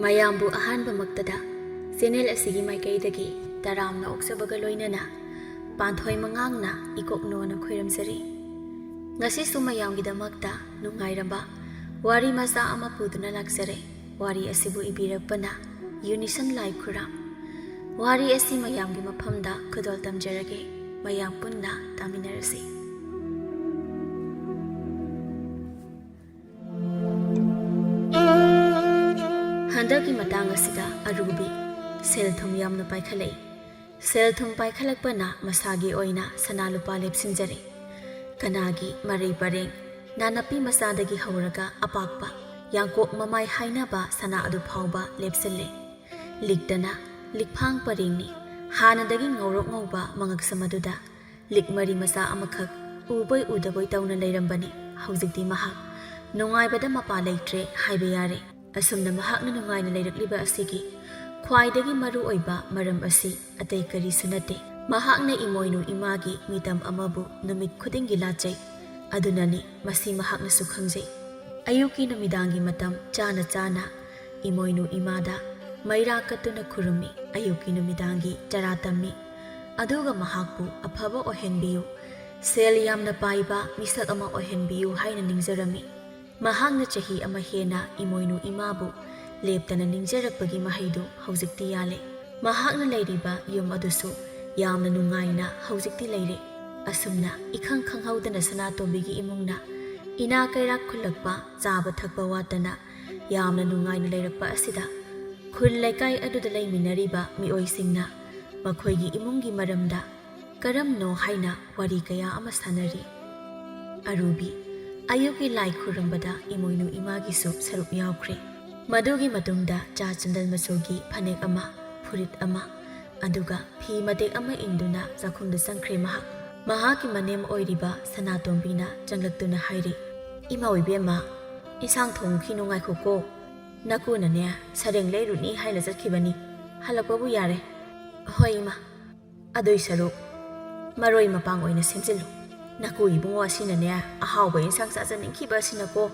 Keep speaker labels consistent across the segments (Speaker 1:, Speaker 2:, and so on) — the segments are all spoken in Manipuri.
Speaker 1: ꯃꯌꯥꯝꯕꯨ ꯑꯍꯥꯟꯕꯃꯛꯇꯗ ꯆꯦꯅꯦꯜ ꯑꯁꯤꯒꯤ ꯃꯥꯏꯀꯩꯗꯒꯤ ꯇꯔꯥꯝꯅ ꯑꯣꯛꯆꯕꯒ ꯂꯣꯏꯅꯅ ꯄꯥꯟꯊꯣꯏ ꯃꯉꯥꯡꯅ ꯏꯀꯣꯛꯅꯣꯅ ꯈꯣꯏꯔꯝꯖꯔꯤ꯫ ꯉꯁꯤꯁꯨ ꯃꯌꯥꯝꯒꯤꯗꯃꯛꯇ ꯅꯨꯡꯉꯥꯏꯔꯕ ꯋꯥꯔꯤ ꯃꯆꯥ ꯑꯃ ꯄꯨꯗꯨꯅ ꯂꯥꯛꯆꯔꯦ꯫ ꯋꯥꯔꯤ ꯑꯁꯤꯕꯨ ꯏꯕꯤꯔꯛꯄꯅ ꯌꯨꯅꯤꯁꯟ ꯂꯥꯏ ꯈꯨꯔꯥꯝ꯫ ꯋꯥꯔꯤ ꯑꯁꯤ ꯃꯌꯥꯝꯒꯤ ꯃꯐꯝꯗ ꯈꯨꯗꯣꯜ ꯇꯝꯖꯔꯒꯦ꯫ ꯃꯌꯥꯝ ꯄꯨꯟꯅ ꯇꯥꯃꯤꯟꯅꯔꯁꯤ꯫ ꯍꯟꯗꯛꯀꯤ ꯃꯇꯥꯡ ꯑꯁꯤꯗ ꯑꯔꯨꯕꯤ ꯁꯦꯜ ꯊꯨꯝ ꯌꯥꯝꯅ ꯄꯥꯏꯈꯠꯂꯛꯏ꯫ ꯁꯦꯜ ꯊꯨꯝ ꯄꯥꯏꯈꯠꯂꯛꯄꯅ ꯃꯁꯥꯒꯤ ꯑꯣꯏꯅ ꯁꯅꯥ ꯂꯨꯄꯥ ꯂꯦꯞꯁꯤꯟꯖꯔꯦ꯫ ꯀꯅꯥꯒꯤ ꯃꯔꯩ ꯄꯔꯦꯡ ꯅꯥꯅꯞꯄꯤ ꯃꯆꯥꯗꯒꯤ ꯍꯧꯔꯒ ꯑꯄꯥꯛꯄ ꯌꯥꯡꯀꯣꯛ ꯃꯃꯥꯏ ꯍꯥꯏꯅꯕ ꯁꯅꯥ ꯑꯗꯨ ꯐꯥꯎꯕ ꯂꯦꯞꯁꯤꯜꯂꯦ꯫ ꯂꯤꯛꯇꯅ ꯂꯤꯛꯐꯥꯡ ꯄꯔꯦꯡꯅꯤ꯫ ꯍꯥꯟꯅꯗꯒꯤ ꯉꯧꯔꯣꯛ ꯉꯧꯕ ꯃꯉꯛꯁꯝ ꯑꯗꯨꯗ ꯂꯤꯛ ꯃꯔꯤ ꯃꯆꯥ ꯑꯃꯈꯛ ꯎꯕꯣꯏ ꯎꯗꯕꯣꯏ ꯇꯧꯅ ꯂꯩꯔꯝꯕꯅꯤ꯫ ꯍꯧꯖꯤꯛꯇꯤ ꯃꯍꯥꯛ ꯅꯨꯡꯉꯥꯏꯕꯗ ꯃꯄꯥ ꯂꯩꯇ꯭ꯔꯦ ꯍꯥꯏꯕ ꯌꯥꯔꯦ꯫ ꯑꯁꯨꯝꯅ ꯃꯍꯥꯛꯅ ꯅꯨꯡꯉꯥꯏꯅ ꯂꯩꯔꯛꯂꯤꯕ ꯑꯁꯤꯒꯤ ꯈ꯭ꯋꯥꯏꯗꯒꯤ ꯃꯔꯨ ꯑꯣꯏꯕ ꯃꯔꯝ ꯑꯁꯤ ꯑꯇꯩ ꯀꯔꯤꯁꯨ ꯅꯠꯇꯦ, ꯃꯍꯥꯛꯅ ꯏꯃꯣꯏꯅꯨ ꯏꯃꯥꯒꯤ ꯃꯤꯇꯝ ꯑꯃꯕꯨ ꯅꯨꯃꯤꯠ ꯈꯨꯗꯤꯡꯒꯤ ꯂꯥꯠꯆꯩ꯫ ꯑꯗꯨꯅꯅꯤ ꯃꯁꯤ ꯃꯍꯥꯛꯅꯁꯨ ꯈꯪꯖꯩ꯫ ꯑꯌꯨꯛꯀꯤ ꯅꯨꯃꯤꯗꯥꯡꯒꯤ ꯃꯇꯝ ꯆꯥꯅ ꯆꯥꯅ ꯏꯃꯣꯏꯅꯨ ꯏꯃꯥꯗ ꯃꯩꯔꯥ ꯀꯠꯇꯨꯅ ꯈꯨꯔꯨꯝꯃꯤ꯫ ꯑꯌꯨꯛꯀꯤ ꯅꯨꯃꯤꯗꯥꯡꯒꯤ ꯆꯔꯥ ꯇꯝꯃꯤ꯫ ꯑꯗꯨꯒ ꯃꯍꯥꯛꯄꯨ ꯑꯐꯕ ꯑꯣꯏꯍꯟꯕꯤꯌꯨ, ꯁꯦꯜ ꯌꯥꯝꯅ ꯄꯥꯏꯕ ꯃꯤꯁꯛ ꯑꯃ ꯑꯣꯏꯍꯟꯕꯤꯌꯨ ꯍꯥꯏꯅ ꯅꯤꯡꯖꯔꯝꯃꯤ꯫ ꯃꯍꯥꯛꯅ ꯆꯍꯤ ꯑꯃ ꯍꯦꯟꯅ ꯏꯃꯣꯏꯅු ꯏꯃꯥꯕꯨ ꯂꯦꯞꯇꯅ ꯅꯤꯡꯖꯔꯛꯄꯒꯤ ꯃꯍꯩꯗꯨ ꯍꯧꯖꯤꯛꯇꯤ ꯌꯥꯜꯂꯦ꯫ ꯃꯍꯥꯛꯅ ꯂꯩꯔꯤꯕ ꯌꯨꯝ ꯑꯗꯨꯁꯨ ꯌꯥꯝꯅ ꯅꯨꯡꯉꯥꯏꯅ ꯍꯧꯖꯤꯛꯇꯤ ꯂꯩꯔꯦ꯫ ꯑꯁꯨꯝꯅ ꯏꯈꯪ ꯈꯪꯍꯧꯗꯅ ꯁꯅꯥꯇꯣꯝꯕꯤꯒꯤ ꯏꯃꯨꯡꯅ ꯏꯅꯥ ꯀꯩꯔꯥꯛ ꯈꯨꯜꯂꯛꯄ, ꯆꯥꯕ ꯊꯛꯄ ꯋꯥꯠꯇꯅ ꯌꯥꯝꯅ ꯅꯨꯡꯉꯥꯏꯅ ꯂꯩꯔꯛꯄ ꯑꯁꯤꯗ ꯈꯨꯜ ꯂꯩꯀꯥꯏ ꯑꯗꯨꯗ ꯂꯩꯃꯤꯟꯅꯔꯤꯕ ꯃꯤꯑꯣꯏꯁꯤꯡꯅ ꯃꯈꯣꯏꯒꯤ ꯏꯃꯨꯡꯒꯤ ꯃꯔꯝꯗ ꯀꯔꯝꯅꯣ ꯍꯥꯏꯅ ꯋꯥꯔꯤ ꯀꯌꯥ ꯑꯃ ꯁꯥꯟꯅꯔꯤ꯫ ꯑꯔꯨꯕꯤ ꯑꯌꯨꯛꯀꯤ ꯂꯥꯏ ꯈꯨꯔꯨꯝꯕꯗ ꯏꯃꯣꯏꯅꯨ ꯏꯃꯥꯒꯤꯁꯨ ꯁꯔꯨꯛ ꯌꯥꯎꯈ꯭ꯔꯦ꯫ ꯃꯗꯨꯒꯤ ꯃꯇꯨꯡꯗ ꯆꯥ ꯆꯟꯗꯜ ꯃꯆꯨꯒꯤ ꯐꯅꯦꯛ ꯑꯃ, ꯐꯨꯔꯤꯠ ꯑꯃ, ꯑꯗꯨꯒ ꯐꯤ ꯃꯇꯦꯛ ꯑꯃ ꯏꯟꯗꯨꯅ ꯆꯥꯛꯈꯨꯝꯗ ꯆꯪꯈ꯭ꯔꯦ ꯃꯍꯥꯛ꯫ ꯃꯍꯥꯛꯀꯤ ꯃꯅꯦꯝ ꯑꯣꯏꯔꯤꯕ ꯁꯅꯥꯇꯣꯝꯕꯤꯅ ꯆꯪꯂꯛꯇꯨꯅ ꯍꯥꯏꯔꯤ, "ꯏꯃꯥ ꯏꯕꯦꯝꯃ, ꯏꯟꯁꯥꯡ ꯊꯣꯡꯈꯤꯅꯨ ꯉꯥꯏꯈꯣꯀꯣ꯫ ꯅꯀꯨꯅꯅꯦ ꯁꯔꯦꯡ ꯂꯩꯔꯨꯅꯤ ꯍꯥꯏꯅ ꯆꯠꯈꯤꯕꯅꯤ, ꯍꯜꯂꯛꯄꯕꯨ ꯌꯥꯔꯦ." "ꯍꯣꯏ ꯏꯃꯥ, ꯑꯗꯨꯏ ꯁꯔꯨꯛ ꯃꯔꯣꯏ ꯃꯄꯥꯡ ꯑꯣꯏꯅ ꯁꯦꯝꯖꯤꯜꯂꯨ꯫ ꯅꯀꯨ ꯏꯕꯨꯡꯉꯣ ꯑꯁꯤꯅꯅꯦ ꯑꯍꯥꯎꯕ ꯏꯟꯁꯥꯡ ꯆꯥꯖꯅꯤꯡꯈꯤꯕ ꯑꯁꯤꯅꯀꯣ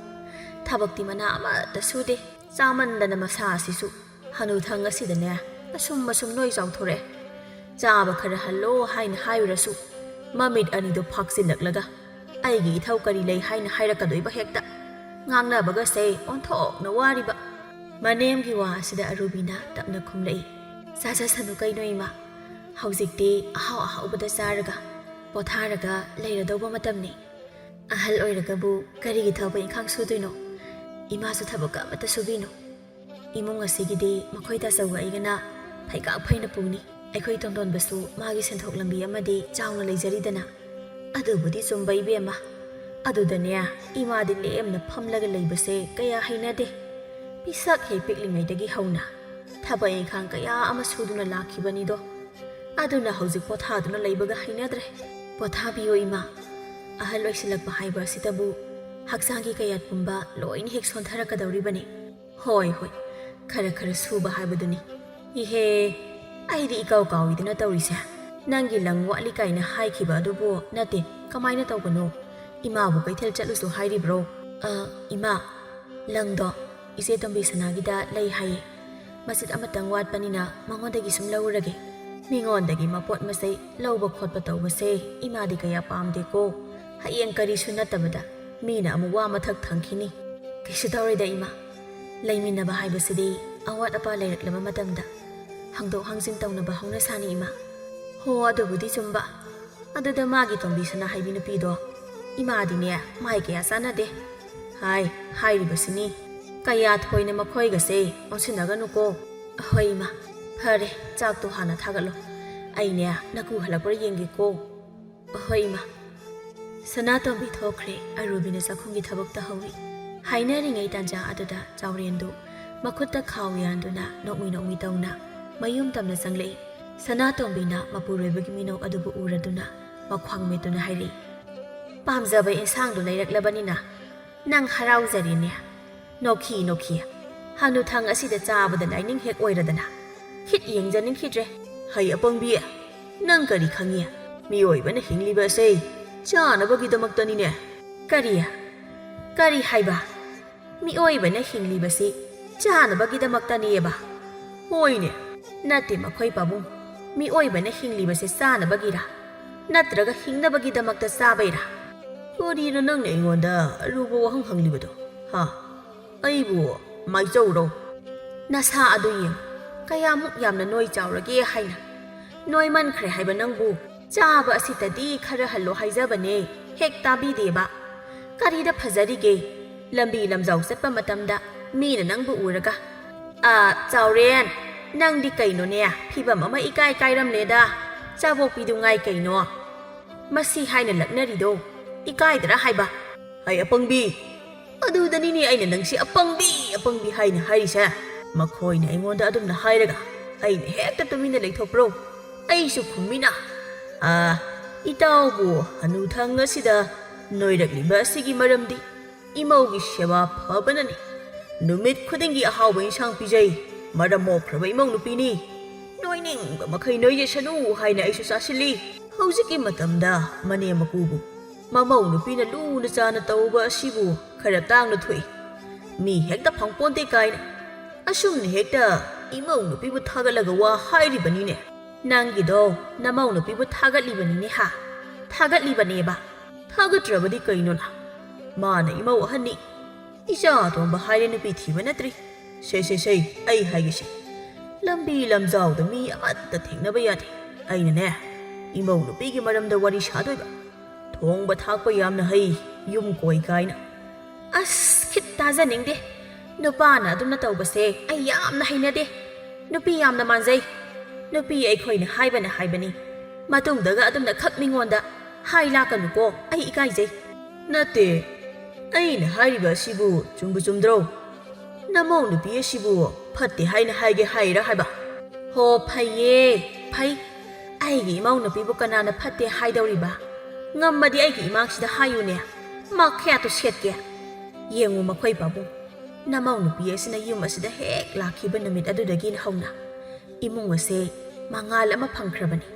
Speaker 1: ꯊꯕꯛꯇꯤ ꯃꯅꯥ ꯑꯃꯠꯇ ꯁꯨꯗꯦ꯫ ꯆꯥꯃꯟꯗꯅ ꯃꯁꯥ ꯑꯁꯤꯁꯨ ꯍꯅꯨꯊꯪ ꯑꯁꯤꯗꯅꯦ ꯑꯁꯨꯝ ꯅꯣꯏ ꯆꯥꯎꯊꯣꯔꯛꯑꯦ꯫ ꯆꯥꯕ ꯈꯔ ꯍꯜꯂꯣ ꯍꯥꯏꯅ ꯍꯥꯏꯔꯨꯔꯁꯨ ꯃꯃꯤꯠ ꯑꯅꯤꯗꯨ ꯐꯥꯛꯆꯤꯜꯂꯛꯂꯒ ꯑꯩꯒꯤ ꯏꯊꯧ ꯀꯔꯤ ꯂꯩ ꯍꯥꯏꯅ ꯍꯥꯏꯔꯛꯀꯗꯣꯏꯕ ꯍꯦꯛꯇ꯫ ꯉꯥꯡꯅꯕꯒꯁꯦ ꯑꯣꯟꯊꯣꯛꯅ ꯋꯥꯔꯤꯕ." ꯃꯅꯦꯝꯒꯤ ꯋꯥ ꯑꯁꯤꯗ ꯑꯔꯨꯕꯤꯅ ꯇꯞꯅ ꯈꯨꯝꯂꯛꯏ, "ꯆꯥꯖꯁꯅꯨ ꯀꯩꯅꯣ ꯏꯃꯥ, ꯍꯧꯖꯤꯛꯇꯤ ꯑꯍꯥꯎ ꯑꯍꯥꯎꯕꯗ ꯆꯥꯔꯒ ꯄꯣꯊꯥꯔꯒ ꯂꯩꯔꯗꯧꯕ ꯃꯇꯝꯅꯤ꯫ ꯑꯍꯜ ꯑꯣꯏꯔꯒꯕꯨ ꯀꯔꯤꯒꯤ ꯊꯕꯛ ꯏꯪꯈꯥꯡ ꯁꯨꯗꯣꯏꯅꯣ? ꯏꯃꯥꯁꯨ ꯊꯕꯛ ꯑꯃꯠꯇ ꯁꯨꯕꯤꯅꯨ꯫ ꯏꯃꯨꯡ ꯑꯁꯤꯒꯤꯗꯤ ꯃꯈꯣꯏ ꯇꯥꯆꯧꯒ ꯑꯩꯒꯅ ꯐꯩꯒꯥꯛ ꯐꯩꯅ ꯄꯨꯅꯤ꯫ ꯑꯩꯈꯣꯏ ꯇꯣꯟꯗꯣꯟꯕꯁꯨ ꯃꯥꯒꯤ ꯁꯦꯟꯊꯣꯛ ꯂꯝꯕꯤ ꯑꯃꯗꯤ ꯆꯥꯎꯅ ꯂꯩꯖꯔꯤꯗꯅ." "ꯑꯗꯨꯕꯨꯗꯤ ꯆꯨꯝꯕ ꯏꯕꯦꯝꯃ, ꯑꯗꯨꯗꯅꯦ ꯏꯃꯥꯗꯤ ꯂꯦꯝꯅ ꯐꯝꯂꯒ ꯂꯩꯕꯁꯦ ꯀꯌꯥ ꯍꯩꯅꯗꯦ꯫ ꯄꯤꯁꯛ ꯍꯦꯛ ꯄꯤꯛꯂꯤꯉꯩꯗꯒꯤ ꯍꯧꯅ ꯊꯕꯛ ꯏꯪꯈꯥꯡ ꯀꯌా ꯑꯃ ꯁꯨꯗꯨꯅ ꯂꯥꯛꯈꯤꯕꯅꯤꯗꯣ꯫ ꯑꯗꯨꯅ ꯍꯧꯖꯤꯛ ꯄꯣꯊꯥꯗꯨꯅ ꯂꯩꯕꯒ ꯍꯩꯅꯗ꯭ꯔꯦ꯫ ꯄꯣꯊꯥꯕꯤꯌꯣ ꯏꯃꯥ, ꯑꯍꯜ ꯑꯣꯏꯁꯤꯜꯂꯛꯄ ꯍꯥꯏꯕ ꯑꯁꯤꯗꯕꯨ ꯍꯛꯆꯥꯡꯒꯤ ꯀꯌꯥꯠ ꯄꯨꯝꯕ ꯂꯣꯏꯅ ꯍꯦꯛ ꯁꯣꯟꯊꯔꯛꯀꯗꯧꯔꯤꯕꯅꯤ꯫ ꯍꯣꯏ ꯈꯔ ꯈꯔ ꯁꯨꯕ ꯍꯥꯏꯕꯗꯨꯅꯤ꯫ ꯏꯍꯦ, ꯑꯩꯗꯤ ꯏꯀꯥꯎ ꯀꯥꯎꯏꯗꯅ ꯇꯧꯔꯤꯁꯦ꯫ ꯅꯪꯒꯤ ꯂꯪ ꯋꯥꯠꯂꯤ ꯀꯥꯏꯅ ꯍꯥꯏꯈꯤꯕ ꯑꯗꯨꯕꯨ ꯅꯠꯇꯦ, ꯀꯃꯥꯏꯅ ꯇꯧꯕꯅꯣ? ꯏꯃꯥꯕꯨ ꯀꯩꯊꯦꯜ ꯆꯠꯂꯨꯁꯨ ꯍꯥꯏꯔꯤꯕ꯭ꯔꯣ?" "ꯏꯃꯥ, ꯂꯪꯗꯣ ꯏꯆꯦ ꯇꯣꯝꯕꯤ ꯁꯅꯥꯒꯤꯗ ꯂꯩ ꯍꯥꯏꯌꯦ꯫ ꯃꯆꯤꯠ ꯑꯃꯇꯪ ꯋꯥꯠꯄꯅꯤꯅ ꯃꯉꯣꯟꯗꯒꯤ ꯁꯨꯝ ꯂꯧꯔꯒꯦ꯫ ꯃꯤꯉꯣꯟꯗꯒꯤ ꯃꯄꯣꯠ ꯃꯆꯩ ꯂꯧꯕ ꯈꯣꯠꯄ ꯇꯧꯕꯁꯦ ꯏꯃꯥꯗꯤ ꯀꯌꯥ ꯄꯥꯝꯗꯦꯀꯣ꯫ ꯍꯌꯦꯡ ꯀꯔꯤꯁꯨ ꯅꯠꯇꯕꯗ ꯃꯤꯅ ꯑꯃꯨꯛ ꯋꯥ ꯃꯊꯛ ꯊꯪꯈꯤꯅꯤ." "ꯀꯩꯁꯨ ꯇꯧꯔꯣꯏꯗ ꯏꯃꯥ, ꯂꯩꯃꯤꯟꯅꯕ ꯍꯥꯏꯕꯁꯤꯗꯤ ꯑꯋꯥꯠ ꯑꯄꯥ ꯂꯩꯔꯛꯂꯕ ꯃꯇꯝꯗ ꯍꯪꯗꯣꯛ ꯍꯪꯖꯤꯟ ꯇꯧꯅꯕ ꯍꯧꯅꯁꯥꯅꯤ ꯏꯃꯥ." "ꯍꯣ, ꯑꯗꯨꯕꯨꯗꯤ ꯆꯨꯝꯕ꯫ ꯑꯗꯨꯗ ꯃꯥꯒꯤ ꯇꯣꯝꯕꯤ ꯁꯅꯥ ꯍꯥꯏꯕꯤ ꯅꯨꯄꯤꯗꯣ, ꯏꯃꯥꯗꯤꯅꯦ ꯃꯥꯏ ꯀꯌꯥ ꯆꯥꯟꯅꯗꯦ꯫ ꯍꯥꯏꯔꯤꯕꯁꯤꯅꯤ, ꯀꯌꯥ ꯊꯣꯏꯅ ꯃꯈꯣꯏꯒꯁꯦ ꯑꯣꯟꯁꯤꯟꯅꯒꯅꯨꯀꯣ." "ꯍꯣꯏ ꯏꯃꯥ, ꯐꯔꯦ, ꯆꯥꯛꯇꯣ ꯍꯥꯟꯅ ꯊꯥꯒꯠꯂꯣ, ꯑꯩꯅꯦ ꯅꯀꯨ ꯍꯜꯂꯛꯄ꯭ꯔꯥ ꯌꯦꯡꯒꯦꯀꯣ." "ꯍꯣꯏ ꯏꯃꯥ." ꯁꯅꯥꯇꯣꯝꯕꯤ ꯊꯣꯛꯈ꯭ꯔꯦ꯫ ꯑꯔꯨꯕꯤꯅ ꯆꯥꯛꯈꯨꯝꯒꯤ ꯊꯕꯛ ꯇꯧꯍꯧꯏ꯫ ꯍꯥꯏꯅꯔꯤꯉꯩ ꯇꯥꯟꯖꯥ ꯑꯗꯨꯗ ꯆꯥꯎꯔꯦꯟꯗꯨ ꯃꯈꯨꯠꯇ ꯈꯥꯎ ꯌꯥꯟꯗꯨꯅ ꯅꯣꯛꯃꯤ ꯇꯧꯅ ꯃꯌꯨꯝ ꯇꯝꯅ ꯆꯪꯂꯛꯏ꯫ ꯁꯅꯥꯇꯣꯝꯕꯤꯅ ꯃꯄꯨꯔꯣꯏꯕꯒꯤ ꯃꯤꯅꯧ ꯑꯗꯨꯕꯨ ꯎꯔꯗꯨꯅ ꯃꯈ꯭ꯋꯥꯡ ꯃꯦꯠꯇꯨꯅ ꯍꯥꯏꯔꯛꯏ, "ꯄꯥꯝꯖꯕ ꯏꯟꯁꯥꯡꯗꯨ ꯂꯩꯔꯛꯂꯕꯅꯤꯅ ꯅꯪ ꯍꯔꯥꯎꯖꯔꯦꯅꯦ꯫ ꯅꯣꯛꯈꯤ, ꯍꯅꯨꯊꯪ ꯑꯁꯤꯗ ꯆꯥꯕꯗ ꯂꯥꯏꯅꯤꯡ ꯍꯦꯛ ꯑꯣꯏꯔꯗꯅ ꯈꯤꯠ ꯌꯦꯡꯖꯅꯤꯡꯈꯤꯗ꯭ꯔꯦ꯫ ꯍꯩ ꯑꯄꯪꯕꯤ, ꯅꯪ ꯀꯔꯤ ꯈꯪꯉꯤ? ꯃꯤꯑꯣꯏꯕꯅ ꯍꯤꯡꯂꯤꯕ ꯑꯁꯦ ꯆꯥꯅꯕꯒꯤꯗꯃꯛꯇꯅꯤꯅꯦ." "ꯀꯔꯤ ꯍꯥꯏꯕ? ꯃꯤꯑꯣꯏꯕꯅ ꯍꯤꯡꯂꯤꯕꯁꯤ ꯆꯥꯅꯕꯒꯤꯗꯃꯛꯇꯅꯦꯕ ꯍꯣꯏꯅꯦ ꯅꯠꯇꯦ ꯃꯈꯣꯏ ꯄꯥꯕꯨꯡ ꯃꯤꯑꯣꯏꯕꯅ ꯍꯤꯡꯂꯤꯕꯁꯦ ꯆꯥꯅꯕꯒꯤꯔ ꯅꯠꯇ꯭ꯔꯒ ꯍꯤꯡꯅꯕꯒꯤꯗꯃꯛꯇ ꯆꯥꯕꯩꯔ ꯀꯔꯤꯅꯣ ꯅꯪꯅ ꯑꯩꯉꯣꯟꯗ ꯑꯔꯨꯕ ꯋꯥꯍꯪ ꯍꯪꯂꯤꯕꯗꯣ ꯍꯥ ꯑꯩꯕꯨ ꯃꯥꯏꯆꯧꯔꯣ ꯅꯁꯥ ꯑꯗꯨ ꯌꯦꯡ ꯀꯌꯥꯃꯨꯛ ꯌꯥꯝꯅ ꯅꯣꯏ ꯆꯥꯎꯔꯒꯦ ꯍꯥꯏꯅ ꯅꯣꯏꯃꯟꯈ꯭ꯔꯦ ꯍꯥꯏꯕ ꯅꯪꯕꯨ ꯆꯥꯕ ꯑꯁꯤꯇꯗꯤ ꯈꯔ ꯍꯜꯂꯣ ꯍꯥꯏꯖꯕꯅꯦ ꯍꯦꯛ ꯇꯥꯕꯤꯗꯦꯕ ꯀꯔꯤꯗ ꯐꯖꯔꯤꯒꯦ ꯂꯝꯕꯤ ꯂꯝꯖꯥꯎ ꯆꯠꯄ ꯃꯇꯝꯗ ꯃꯤꯅ ꯅꯪꯕꯨ ꯎꯔꯒ ꯆꯥꯎꯔꯦꯟ ꯅꯪꯗꯤ ꯀꯩꯅꯣꯅꯦ ꯐꯤꯕꯝ ꯑꯃ ꯏꯀꯥꯏ ꯀꯥꯏꯔꯝꯂꯦꯗ ꯆꯥꯕꯣꯛꯄꯤꯗꯨꯉꯥꯏ ꯀꯩꯅꯣ ꯃꯁꯤ ꯍꯥꯏꯅ ꯂꯛꯅꯔꯤꯗꯣ ꯏꯀꯥꯏꯗ꯭ꯔꯥ ꯍꯥꯏꯕ ꯍꯩ ꯑꯄꯪꯕꯤ ꯑꯗꯨꯗꯅꯤꯅꯦ ꯑꯩꯅ ꯅꯪꯁꯤ ꯑꯄꯪꯕꯤ ꯍꯥꯏꯅ ꯍꯥꯏꯔꯤꯁꯦ ꯃꯈꯣꯏꯅ ꯑꯩꯉꯣꯟꯗ ꯑꯗꯨꯝꯅ ꯍꯥꯏꯔꯒ ꯑꯩꯅ ꯍꯦꯛꯇ ꯇꯨꯃꯤꯟꯅ ꯂꯩꯊꯣꯛꯄ꯭ꯔꯣ ꯑꯩꯁꯨ ꯈꯨꯝꯃꯤꯅ ꯏꯇꯥꯎꯕꯨ ꯍꯅꯨꯊꯪ ꯑꯁꯤꯗ ꯅꯣꯏꯔꯛꯂꯤꯕ ꯑꯁꯤꯒꯤ ꯃꯔꯝꯗꯤ ꯏꯃꯧꯒꯤ ꯁꯦꯕꯥ ꯐꯕꯅꯅꯤ ꯅꯨꯃꯤꯠ ꯈꯨꯗꯤꯡꯒꯤ ꯑꯍꯥꯎꯕ ꯏꯟꯁꯥꯡ ꯄꯤꯖꯩ ꯃꯔꯝ ꯃꯣꯛꯈ꯭ꯔꯕ ꯏꯃꯧ ꯅꯨꯄꯤꯅꯤ ꯅꯣꯏꯅꯤꯡꯕ ꯃꯈꯩ ꯅꯣꯏꯖꯁꯅꯨ ꯍꯥꯏꯅ ꯑꯩꯁꯨ ꯆꯥꯁꯤꯜꯂꯤ ꯍꯧꯖꯤꯛꯀꯤ ꯃꯇꯝꯗ ꯃꯅꯦ ꯃꯀꯨꯕꯨ ꯃꯃꯧ ꯅꯨꯄꯤꯅ ꯂꯨꯅ ꯆꯥꯅ ꯇꯧꯕ ꯑꯁꯤꯕꯨ ꯈꯔ ꯇꯥꯡꯅ ꯊꯣꯛꯏ ꯃꯤ ꯍꯦꯛꯇ ꯐꯪꯄꯣꯟꯇꯦ ꯀꯥꯏꯅ ꯑꯁꯨꯝꯅ ꯍꯦꯛꯇ ꯏꯃꯧ ꯅꯨꯄꯤꯕꯨ ꯊꯥꯒꯠꯂꯒ ꯋꯥ ꯍꯥꯏꯔꯤꯕꯅꯤꯅꯦ ꯅꯪꯒꯤꯗꯣ ꯅꯃꯧ ꯅꯨꯄꯤꯕꯨ ꯊꯥꯒꯠꯂꯤꯕꯅꯤꯅꯦ ꯍꯥ ꯊꯥꯒꯠꯂꯤꯕꯅꯦꯕ ꯊꯥꯒꯠꯇ꯭ꯔꯕꯗꯤ ꯀꯩꯅꯣꯅ ꯃꯥꯅ ꯏꯃꯧ ꯑꯍꯟꯅꯤ ꯏꯆꯥ ꯑꯇꯣꯝꯕ ꯍꯥꯏꯔꯦ ꯅꯨꯄꯤ ꯊꯤꯕ ꯅꯠꯇ꯭ꯔꯤ ꯁꯦ ꯑꯩ ꯍꯥꯏꯒꯦꯁꯦ ꯂꯝꯕꯤ ꯂꯝꯖꯥꯎꯗ ꯃꯤ ꯑꯃꯠꯇ ꯊꯦꯡꯅꯕ ꯌꯥꯗꯦ ꯑꯩꯅꯅꯦ ꯏꯃꯧ ꯅꯨꯄꯤꯒꯤ ꯃꯔꯝꯗ ꯋꯥꯔꯤ ꯁꯥꯗꯣꯏꯕ ꯊꯣꯡꯕ ꯊꯥꯛꯄ ꯌꯥꯝꯅ ꯍꯩ ꯌꯨꯝ ꯀꯣꯏ ꯀꯥꯏꯅ ꯈꯤꯠ ꯇꯥꯖꯅꯤꯡꯗꯦ ꯅꯨꯄꯥꯅ ꯑꯗꯨꯝꯅ ꯇꯧꯕꯁꯦ ꯑꯩ ꯌꯥꯝꯅ ꯍꯩꯅꯗꯦ ꯅꯨꯄꯤ ꯌꯥꯝꯅ ꯃꯥꯟꯖꯩ ꯅꯨꯄꯤ ꯑꯩꯈꯣꯏꯅ ꯍꯥꯏꯕꯅꯤ ꯃꯇꯨꯡꯗꯒ ꯑꯗꯨꯝꯅ ꯈꯛ ꯃꯤꯉꯣꯟꯗ ꯍꯥꯏ ꯂꯥꯛꯀꯅꯨꯀꯣ ꯑꯩ ꯏꯀꯥꯏꯖꯩ ꯅꯠꯇꯦ ꯑꯩꯅ ꯍꯥꯏꯔꯤꯕ ꯑꯁꯤꯕꯨ ꯆꯨꯝꯗ꯭ꯔꯣ ꯅꯃꯧ ꯅꯨꯄꯤ ꯑꯁꯤꯕꯨ ꯐꯠꯇꯦ ꯍꯥꯏꯅ ꯍꯥꯏꯒꯦ ꯍꯥꯏꯔ ꯍꯥꯏꯕ ꯍꯣ ꯐꯩꯌꯦ ꯐꯩ ꯑꯩꯒꯤ ꯏꯃꯧ ꯅꯨꯄꯤꯕꯨ ꯀꯅꯥꯅ ꯐꯠꯇꯦ ꯍꯥꯏꯗꯧꯔꯤꯕ ꯉꯝꯃꯗꯤ ꯑꯩꯒꯤ ꯏꯃꯥꯡꯁꯤꯗ ꯍꯥꯏꯌꯨꯅꯦ ꯃꯈꯌꯥꯠꯇꯨ ꯁꯦꯠꯀꯦ ꯌꯦꯡꯉꯨ ꯃꯈꯣꯏ ꯄꯥꯕꯨꯡ ꯅꯃꯧ ꯅꯨꯄꯤ ꯑꯁꯤꯅ ꯌꯨꯝ ꯑꯁꯤꯗ ꯍꯦꯛ ꯂꯥꯛꯈꯤꯕ ꯅꯨꯃꯤꯠ ꯑꯗꯨꯗꯒꯤ ꯍꯧꯅ ꯏꯃꯨꯡ ꯑꯁꯦ ꯃꯉꯥꯜ ꯑꯃ ꯐꯪꯈ꯭ꯔꯕꯅꯤ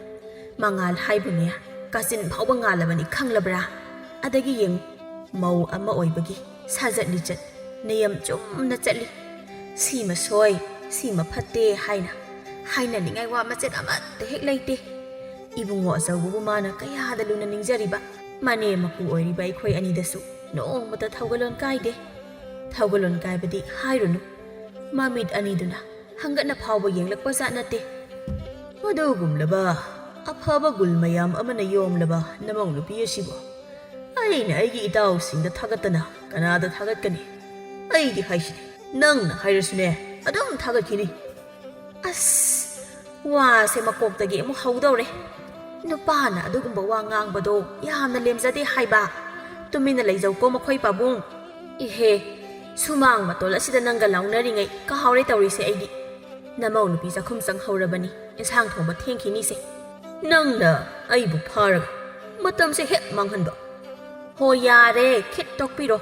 Speaker 1: ꯃꯉꯥꯜ ꯍꯥꯏꯕꯨꯅꯦ ꯀꯥꯆꯤꯟ ꯐꯥꯎꯕ ꯉꯥꯜꯂꯕꯅꯤ ꯈꯪꯂꯕ꯭ꯔꯥ ꯑꯗꯒꯤ ꯌꯦꯡꯉꯨ ꯃꯧ ꯑꯃ ꯑꯣꯏꯕꯒꯤ ꯁꯥꯖꯠ ꯂꯤꯆꯠ ꯅꯤꯌꯝ ꯆꯨꯝꯅ ꯆꯠꯂꯤ ꯁꯤꯃ ꯁꯣꯏ ꯁꯤꯃ ꯐꯠꯇꯦ ꯍꯥꯏꯅꯅꯤꯡꯉꯥꯏ ꯋꯥ ꯃꯆꯦꯠ ꯑꯃꯠꯇ ꯍꯦꯛ ꯂꯩꯇꯦ ꯏꯕꯨꯡꯉꯣ ꯑꯆꯧꯕꯕꯨ ꯃꯥꯅ ꯀꯌꯥꯗ ꯂꯨꯅ ꯅꯤꯡꯖꯔꯤꯕ ꯃꯅꯦ ꯃꯀꯨ ꯑꯣꯏꯔꯤꯕ ꯑꯩꯈꯣꯏ ꯑꯅꯤꯗꯁꯨ ꯅꯣꯡꯃꯇ ꯊꯧꯒꯜꯂꯣꯟ ꯀꯥꯏꯗꯦ ꯊꯧꯒꯜꯂꯣꯟ ꯀꯥꯏꯕꯗꯤ ꯍꯥꯏꯔꯨꯅꯨ ꯃꯃꯤꯠ ꯑꯅꯤꯗꯨꯅ ꯍꯪꯒꯠꯅ ꯐꯥꯎꯕ ꯌꯦꯡꯂꯛꯄ ꯖꯥꯠ ꯅꯠꯇꯦ ꯑꯗꯨꯒꯨꯝꯂꯕ ꯑꯐꯕ ꯒꯨꯜ ꯃꯌꯥꯝ ꯑꯃꯅ ꯌꯣꯝꯂꯕ ꯅꯃꯧ ꯅꯨꯄꯤ ꯑꯁꯤꯕꯨ ꯑꯩꯅ ꯑꯩꯒꯤ ꯏꯇꯥꯎꯁꯤꯡꯗ ꯊꯥꯒꯠꯇꯅ ꯀꯅꯥꯗ ꯊꯥꯒꯠꯀꯅꯤ ꯑꯩꯗꯤ ꯍꯥꯏꯁꯤꯅꯤ ꯅꯪꯅ ꯍꯥꯏꯔꯁꯨꯅꯦ ꯑꯗꯨꯝ ꯊꯥꯒꯠꯈꯤꯅꯤ ꯋꯥꯁꯦ ꯃꯀꯣꯛꯇꯒꯤ ꯑꯃꯨꯛ ꯍꯧꯗꯧꯔꯦ ꯅꯨꯄꯥꯅ ꯑꯗꯨꯒꯨꯝꯕ ꯋꯥ ꯉꯥꯡꯕꯗꯣ ꯌꯥꯝꯅ ꯂꯦꯝꯖꯗꯦ ꯍꯥꯏꯕ ꯇꯨꯃꯤꯟꯅ ꯂꯩꯖꯧꯀꯣ ꯃꯈꯣꯏ ꯄꯥꯕꯨꯡ ꯏꯍꯦ ꯁꯨꯃꯥꯡ ꯃꯇꯣꯜ ꯑꯁꯤꯗ ꯅꯪꯒ ꯂꯥꯎꯅꯔꯤꯉꯩ ꯀꯥꯍꯧꯔꯦ ꯇꯧꯔꯤꯁꯦ ꯑꯩꯗꯤ ꯅꯃꯧ ꯅꯨꯄꯤ ꯆꯥꯛꯈꯨꯝ ꯆꯪꯍꯧꯔꯕꯅꯤ ꯏꯟꯁꯥꯡ ꯊꯣꯡꯕ ꯊꯦꯡꯈꯤꯅꯤꯁꯦ ꯅꯪꯅ ꯑꯩꯕꯨ ꯐꯥꯔꯒ ꯃꯇꯝꯁꯦ ꯍꯦꯛ ꯃꯥꯡꯍꯟꯕ ꯍꯣ ꯌꯥꯔꯦ ꯈꯤꯠ ꯇꯣꯛꯄꯤꯔꯣ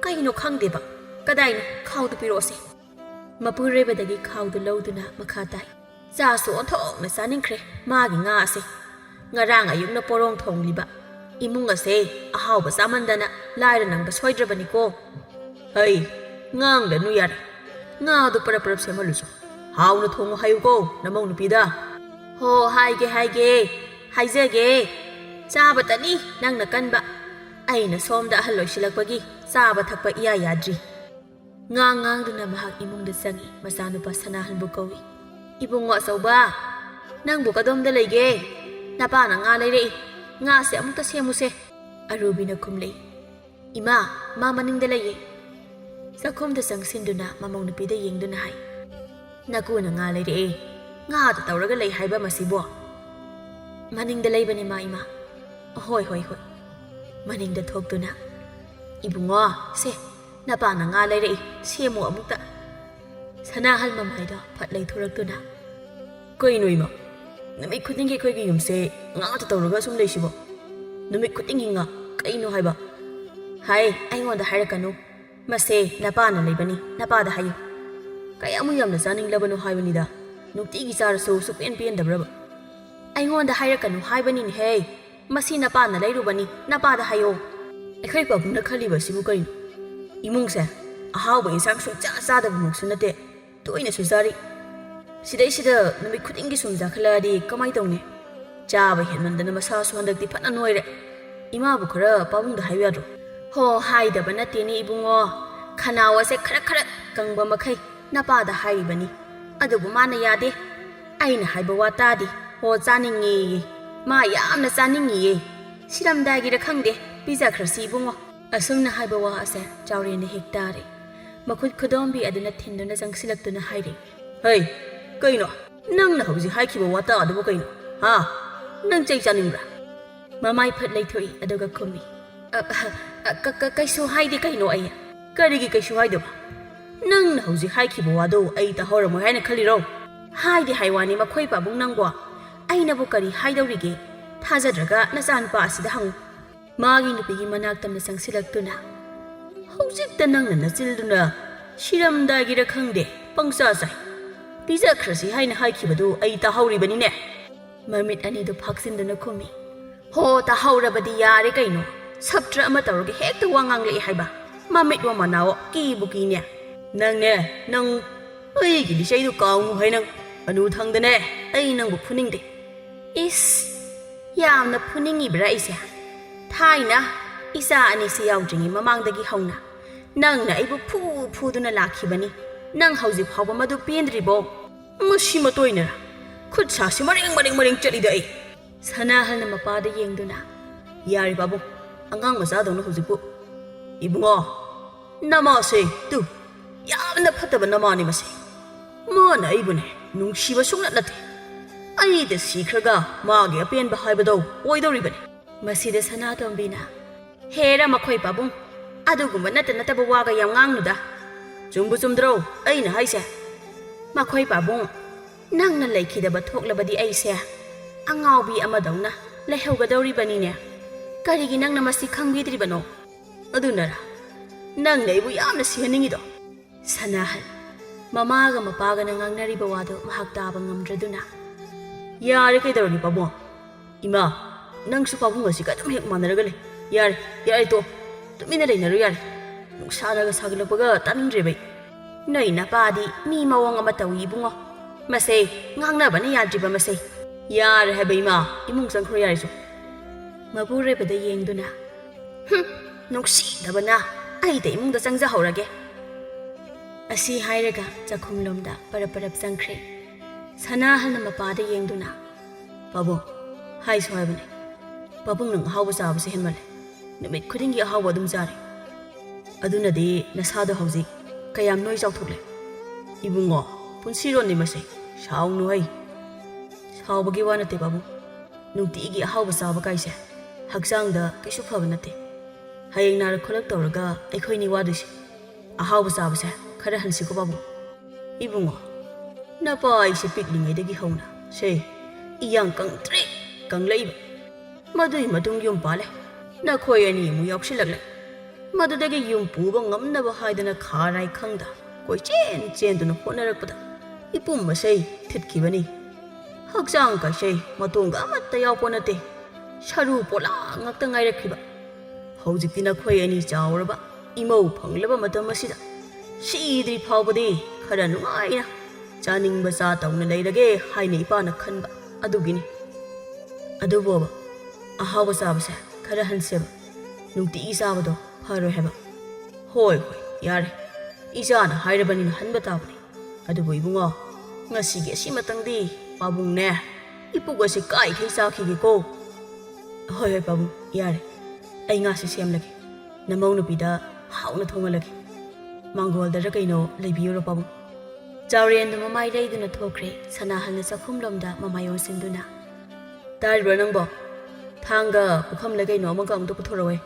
Speaker 1: ꯀꯩꯅꯣ ꯈꯪꯗꯦꯕ ꯀꯗꯥꯏꯅꯣ ꯈꯥꯎꯗꯨ ꯄꯤꯔꯛꯑꯣꯁꯦ ꯃꯄꯨꯔꯣꯏꯕꯗꯒꯤ ꯈꯥꯎꯗꯨ ꯂꯧꯗꯨꯅ ꯃꯈꯥ ꯇꯥꯏ ꯆꯥꯁꯨ ꯑꯣꯟꯊꯣꯛꯅ ꯆꯥꯅꯤꯡꯈ꯭ꯔꯦ ꯃꯥꯒꯤ ꯉꯥ ꯑꯁꯦ ꯉꯔꯥꯡ ꯑꯌꯨꯛꯅ ꯄꯣꯔꯣꯡ ꯊꯣꯡꯂꯤꯕ ꯏꯃꯨꯡ ꯑꯁꯦ ꯑꯍꯥꯎꯕ ꯆꯥꯃꯟꯗꯅ ꯂꯥꯏꯔ ꯅꯪꯕ ꯁꯣꯏꯗ꯭ꯔꯕꯅꯤꯀꯣ ꯍꯩ ꯉꯥꯡꯗꯅꯨ ꯌꯥꯔꯦ ꯉꯥꯗꯨ ꯄꯔꯞ ꯁꯦꯝꯍꯜꯂꯨꯁꯨ ꯍꯥꯎꯅ ꯊꯣꯡꯉꯨ ꯍꯥꯏꯌꯨꯀꯣ ꯅꯃꯧ ꯅꯨꯄꯤꯗ ꯍꯣ ꯍꯥꯏꯖꯒꯦ ꯆꯥꯕꯇꯅꯤ ꯅꯪꯅ ꯀꯟꯕ ꯑꯩꯅ ꯁꯣꯝꯗ ꯑꯍꯜ ꯑꯣꯏꯁꯤꯜꯂꯛꯄꯒꯤ ꯆꯥꯕ ꯊꯛꯄ ꯏꯌꯥ ꯌꯥꯗ꯭ꯔꯤ ꯉꯥꯡꯗꯨꯅ ꯃꯍꯥꯛ ꯏꯃꯨꯡꯗ ꯆꯪꯉꯤ ꯃꯆꯥꯅꯨꯄꯥ ꯁꯅꯥꯍꯟꯕꯨ ꯀꯧꯏ ꯏꯕꯨꯡꯉꯣ ꯑꯆꯧꯕ ꯅꯪꯕꯨ ꯀꯗꯣꯝꯗ ꯂꯩꯒꯦ ꯅꯄꯥꯅ ꯉꯥ ꯂꯩꯔꯛꯏ ꯉꯥꯁꯦ ꯑꯃꯨꯛꯇ ꯁꯦꯝꯃꯨꯁꯦ ꯑꯔꯨꯕꯤꯅ ꯈꯨꯝꯂꯛꯏ ꯏꯃꯥ ꯃꯥ ꯃꯅꯤꯡꯗ ꯂꯩꯌꯦ ꯆꯥꯛꯈꯨꯝꯗ ꯆꯪꯁꯤꯟꯗꯨꯅ ꯃꯃꯧ ꯅꯨꯄꯤꯗ ꯌꯦꯡꯗꯨꯅ ꯍꯥꯏ ꯅꯀꯨꯅ ꯉꯥ ꯂꯩꯔꯛꯑꯦ ꯉꯥꯗꯨ ꯇꯧꯔꯒ ꯂꯩ ꯍꯥꯏꯕ ꯃꯁꯤꯕꯣ ꯃꯅꯤꯡꯗ ꯂꯩꯕꯅꯤ ꯏꯃꯥ ꯍꯣꯏ ꯃꯅꯤꯡꯗ ꯊꯣꯛꯇꯨꯅ ꯏꯕꯨꯡꯉꯣ ꯁꯦ ꯅꯄꯥꯅ ꯉꯥ ꯂꯩꯔꯛꯏ ꯁꯦꯝꯃꯨ ꯑꯃꯨꯛꯇ ꯁꯅꯥꯍꯜ ꯃꯃꯥꯏꯗꯣ ꯐꯠ ꯂꯩꯊꯣꯔꯛꯇꯨꯅ ꯀꯩꯅꯣ ꯏꯃꯥ ꯅꯨꯃꯤꯠ ꯈꯨꯗꯤꯡꯒꯤ ꯑꯩꯈꯣꯏꯒꯤ ꯌꯨꯝꯁꯦ ꯉꯥꯇ ꯇꯧꯔꯒ ꯁꯨꯝ ꯂꯩꯁꯤꯕꯣ ꯅꯨꯃꯤꯠ ꯈꯨꯗꯤꯡꯒꯤ ꯉꯥ ꯀꯩꯅꯣ ꯍꯥꯏꯕ ꯑꯩꯉꯣꯟꯗ ꯍꯥꯏꯔꯛꯀꯅꯨ ꯃꯁꯦ ꯅꯄꯥꯅ ꯂꯩꯕꯅꯤ ꯅꯄꯥꯗ ꯍꯥꯏꯌꯨ ꯀꯌꯥꯃꯨꯛ ꯌꯥꯝꯅ ꯆꯥꯅꯤꯡꯂꯕꯅꯣ ꯍꯥꯏꯕꯅꯤꯗ ꯅꯨꯡꯇꯤꯒꯤ ꯆꯥꯔꯁꯨ ꯁꯨꯛꯄꯦꯟ ꯄꯦꯟꯗꯕ꯭ꯔꯕ ꯑꯩꯉꯣꯟꯗ ꯍꯥꯏꯔꯛꯀꯅꯨ ꯍꯥꯏꯕꯅꯤꯅꯦꯍꯦ ꯃꯁꯤ ꯅꯄꯥꯅ ꯂꯩꯔꯨꯕꯅꯤ ꯅꯄꯥꯗ ꯍꯥꯏꯌꯣ ꯑꯩꯈꯣꯏ ꯄꯥꯕꯨꯡꯅ ꯈꯜꯂꯤꯕꯁꯤꯕꯨ ꯀꯩꯅꯣ ꯏꯃꯨꯡꯁꯦ
Speaker 2: ꯑꯍꯥꯎꯕ ꯏꯟꯁꯥꯡ ꯁꯨꯡꯆꯥ ꯆꯥꯗꯕꯃꯛꯁꯨ ꯅꯠꯇꯦ ꯇꯣꯏꯅꯁꯨ ꯆꯥꯔꯤ ꯁꯤꯗꯩꯁꯤꯗ ꯅꯨꯃꯤꯠ ꯈꯨꯗꯤꯡꯒꯤ ꯁꯨꯝ ꯆꯥꯈꯠꯂꯛꯑꯗꯤ ꯀꯃꯥꯏ ꯇꯧꯅꯤ ꯆꯥꯕ ꯍꯦꯟꯃꯟꯗꯅ ꯃꯁꯥꯁꯨ ꯍꯟꯗꯛꯇꯤ ꯐꯅ ꯅꯣꯏꯔꯦ 이마부 그래 빠붕도 하이야죠 호 하이다바 나띠니 이붕어 카나와세 카락카락 강바 마카이 나빠다 하이바니 아두부 마나 야데 아이나 하이바 와따디 호 짜닝이 마 얌나 짜닝이 시람다기를 캉데 비자 크러시 이붕어 asumna haiba wa ase chawrene hektare makhut khodom bi aduna thinduna jangsilakduna haire hey kaino nangna hauji haikhiba wata adubo kaino ha nang chai chaningra mamai phat leithoi aduga khumi kaisu haide kaino ai karigi kaisu haidaba nangna hauji haikhiba wado ai ta horamo haina khaliro haide haiwani makhoi babung nangbo aina bu kari haidawrige thajadraga nasan pa asida hang 마기 누비기 만학담나 상실학도나 호직다 낭나 나질두나 시람다기라 캉데 뻥싸싸이 비자 크러시 하이나 하이키바도 아이 따하우리바니네 마밋 아니도 박신드나 코미 호 따하우라바디 야레 까이노 삽트라 아마 따로게 헥다 왕앙레이 하이바 마밋 와마 나오 끼부기냐 낭네 낭 아이기 리샤이도 까웅 하이낭 아누 탕드네 아이 낭부 푸닝데 이스 야암나 푸닝이브라 이세 타이나 이사 아니시 야우징이 마망다기 하우나 낭나 이부 푸푸두나 라키바니 낭 하우지 파바 마두 삐엔드리보 무시마 또이너라 굿차시 마링 쩌리다 이 사나할나 마빠다 옌두나 야리 바보 안강 마사도나 하우지부 이붕어 나마세 뚜 야만나 파타바 나마니 마세 뭐나 이분에 눅시바 속낫나테 아이데 시크라가 마게 아피엔바 하이바도 오이도리바니 masida sana tombina hera makhoi babung adugumba nataba waga yam ngangnuda chumbu chumdro aina haise makhoi babung nangna laikhidaba thoklabadi aise angawbi amadawna laihaugadawri banine karigi nangna masi khangbidri bano adunara nangna ibu yamna sihaningido sanahal mamaga mapaga na ngangnariba wado mahaktaba ngamdraduna yare kaidawri babung ima ꯅꯪꯁꯨ ꯄꯥꯕꯨꯡ ꯑꯁꯤꯒ ꯑꯗꯨꯝ ꯍꯦꯛ ꯃꯥꯟꯅꯔꯒ ꯂꯩ ꯌꯥꯔꯦ ꯇꯣ ꯇꯨꯃꯤꯟꯅ ꯂꯩꯅꯔꯣ ꯌꯥꯔꯦ ꯅꯨꯡꯁꯥꯅꯒ ꯁꯥꯒꯠꯂꯛꯄꯒ ꯇꯥꯅꯤꯡꯗ꯭ꯔꯦꯕꯩ ꯅꯣꯏ ꯅꯄꯥꯗꯤ ꯃꯤ ꯃꯑꯣꯡ ꯑꯃ ꯇꯧꯏ ꯏꯕꯨꯡꯉꯣ ꯃꯁꯦ ꯉꯥꯡꯅꯕꯅ ꯌꯥꯗ꯭ꯔꯤꯕ ꯃꯁꯦ ꯌꯥꯔꯦ ꯍꯥꯏꯕ ꯏꯃꯥ ꯏꯃꯨꯡ ꯆꯪꯈ꯭ꯔꯣ ꯌꯥꯔꯦꯁꯨ ꯃꯄꯨꯔꯣꯏꯕꯗ ꯌꯦꯡꯗꯨꯅ ꯅꯨꯡꯁꯤꯗꯕꯅ ꯑꯩꯗ ꯏꯃꯨꯡꯗ ꯆꯪꯖꯍꯧꯔꯒꯦ ꯑꯁꯤ ꯍꯥꯏꯔꯒ ꯆꯥꯛꯈꯨꯝꯂꯣꯝꯗ ꯄꯔꯞ ꯆꯪꯈ꯭ꯔꯦ ꯁꯅꯥꯍꯜꯅ ꯃꯄꯥꯗ ꯌꯦꯡꯗꯨꯅ ꯄꯥꯕꯨꯡ ꯍꯥꯏꯁꯨ ꯍꯥꯏꯕꯅꯦ ꯄꯥꯕꯨꯡ ꯅꯪ ꯑꯍꯥꯎꯕ ꯆꯥꯕꯁꯦ ꯍꯦꯟꯃꯜꯂꯦ ꯅꯨꯃꯤꯠ ꯈꯨꯗꯤꯡꯒꯤ ꯑꯍꯥꯎꯕ ꯑꯗꯨꯝ ꯆꯥꯔꯦ ꯑꯗꯨꯅꯗꯤ ꯅꯁꯥꯗꯣ ꯍꯧꯖꯤꯛ ꯀꯌꯥꯝ ꯅꯣꯏ ꯆꯥꯎꯊꯣꯛꯂꯦ 이붕어 ꯄꯨꯟꯁꯤꯔꯣꯟꯅꯤ ꯃꯁꯦ ꯁꯥꯎꯅꯨ ꯍꯩ ꯁꯥꯎꯕꯒꯤ ꯋꯥ ꯅꯠꯇꯦ ꯄꯥꯕꯨꯡ ꯅꯨꯡꯇꯤꯒꯤ ꯑꯍꯥꯎꯕ ꯆꯥꯕ ꯀꯥꯏꯁꯦ ꯍꯛꯆꯥꯡꯗ ꯀꯩꯁꯨ ꯐꯕ ꯅꯠꯇꯦ ꯍꯌꯦꯡ ꯅꯥꯔꯛ ꯈꯣꯠꯂꯛ ꯇꯧꯔꯒ ꯑꯩꯈꯣꯏꯅꯤ ꯋꯥꯗꯣꯏꯁꯦ ꯑꯍꯥꯎꯕ ꯆꯥꯕꯁꯦ ꯈꯔ ꯍꯟꯁꯤꯀꯣ ꯄꯥꯕꯨꯡ 이붕어 ꯅꯄꯥ ꯑꯩꯁꯦ ꯄꯤꯛꯂꯤꯉꯩꯗꯒꯤ ꯍꯧꯅ ꯁꯦ ꯏꯌꯥꯡ ꯀꯪꯇ꯭ꯔꯤꯛ ꯀꯪꯂꯛꯏꯕ ꯃꯗꯨꯒꯤ ꯃꯇꯨꯡ ꯌꯨꯝ ꯄꯥꯜꯂꯦ ꯅꯈꯣꯏ ꯑꯅꯤ ꯑꯃꯨꯛ ꯌꯥꯎꯁꯤꯜꯂꯛꯂꯦ ꯃꯗꯨꯗꯒꯤ ꯌꯨꯝ ꯄꯨꯕ ꯉꯝꯅꯕ ꯍꯥꯏꯗꯅ ꯈꯥꯔꯥꯏ ꯈꯪꯗ ꯀꯣꯏꯆꯦꯟ ꯆꯦꯟꯗꯨꯅ ꯍꯣꯠꯅꯔꯛꯄꯗ ꯏꯄꯨꯝ ꯃꯁꯩ ꯊꯤꯠꯈꯤꯕꯅꯤ ꯍꯛꯆꯥꯡ ꯀꯥꯏꯁꯩ ꯃꯇꯣꯡꯒ ꯑꯃꯠꯇ ꯌꯥꯎꯄꯣ ꯅꯠꯇꯦ ꯁꯔꯨ ꯄꯣꯂꯥꯡ ꯉꯥꯛꯇ ꯉꯥꯏꯔꯛꯈꯤꯕ ꯍꯧꯖꯤꯛꯇꯤ ꯅꯈꯣꯏ ꯑꯅꯤ ꯆꯥꯎꯔꯕ ꯏꯃꯧ ꯐꯪꯂꯕ ꯃꯇꯝ ꯑꯁꯤꯗ ꯁꯤꯗ꯭ꯔꯤ ꯐꯥꯎꯕꯗꯤ ꯈꯔ ꯅꯨꯡꯉꯥꯏꯅ ꯆꯥꯅꯤꯡꯕ ꯆꯥ ꯇꯧꯅ ꯂꯩꯔꯒꯦ ꯍꯥꯏꯅ ꯏꯄꯥꯅ ꯈꯟꯕ ꯑꯗꯨꯒꯤꯅꯤ ꯑꯗꯨꯕꯨꯕ ꯑꯍꯥꯎꯕ ꯆꯥꯕꯁꯦ ꯈꯔ ꯍꯟꯁꯦꯕ ꯅꯨꯡꯇꯤꯒꯤ ꯆꯥꯕꯗꯣ ꯐꯔꯣꯏ ꯍꯥꯏꯕ ꯍꯣꯏ ꯌꯥꯔꯦ ꯏꯆꯥꯅ ꯍꯥꯏꯔꯕꯅꯤꯅ ꯍꯟꯕ ꯇꯥꯕꯅꯤ ꯑꯗꯨꯕꯨ ꯏꯕꯨꯡꯉꯣ ꯉꯁꯤꯒꯤ ꯑꯁꯤꯃꯇꯪꯗꯤ ꯄꯥꯕꯨꯡꯅꯦ ꯏꯄꯨꯛ ꯑꯁꯤ ꯀꯥꯏꯈꯩ ꯆꯥꯈꯤꯒꯦꯀꯣ ꯍꯣꯏ ꯄꯥꯕꯨꯡ ꯌꯥꯔꯦ ꯑꯩ ꯉꯥꯁꯤ ꯁꯦꯝꯂꯒꯦ ꯅꯃꯧ ꯅꯨꯄꯤꯗ ꯍꯥꯎꯅ ꯊꯣꯡꯍꯜꯂꯒꯦ ꯃꯥꯡꯒꯣꯜꯗꯔ ꯀꯩꯅꯣ ꯂꯩꯕꯤꯌꯨꯔꯣ ꯄꯥꯕꯨꯡ ꯆꯥꯎꯔꯦꯟꯗꯨ ꯃꯃꯥꯏ ꯂꯩꯗꯨꯅ ꯊꯣꯛꯈ꯭ꯔꯦ ꯁꯅꯥꯍꯜꯅ ꯆꯥꯛꯈꯨꯝꯂꯣꯝꯗ ꯃꯃꯥꯏ ꯑꯣꯟꯁꯤꯟꯗꯨꯅ ꯇꯥꯔꯤꯕ꯭ꯔꯥ ꯅꯪꯕꯣ ꯊꯥꯡꯒ ꯄꯨꯈꯝꯂ ꯀꯩꯅꯣ ꯑꯃꯒ ꯑꯝꯇ ꯄꯨꯊꯣꯔꯛꯑꯣ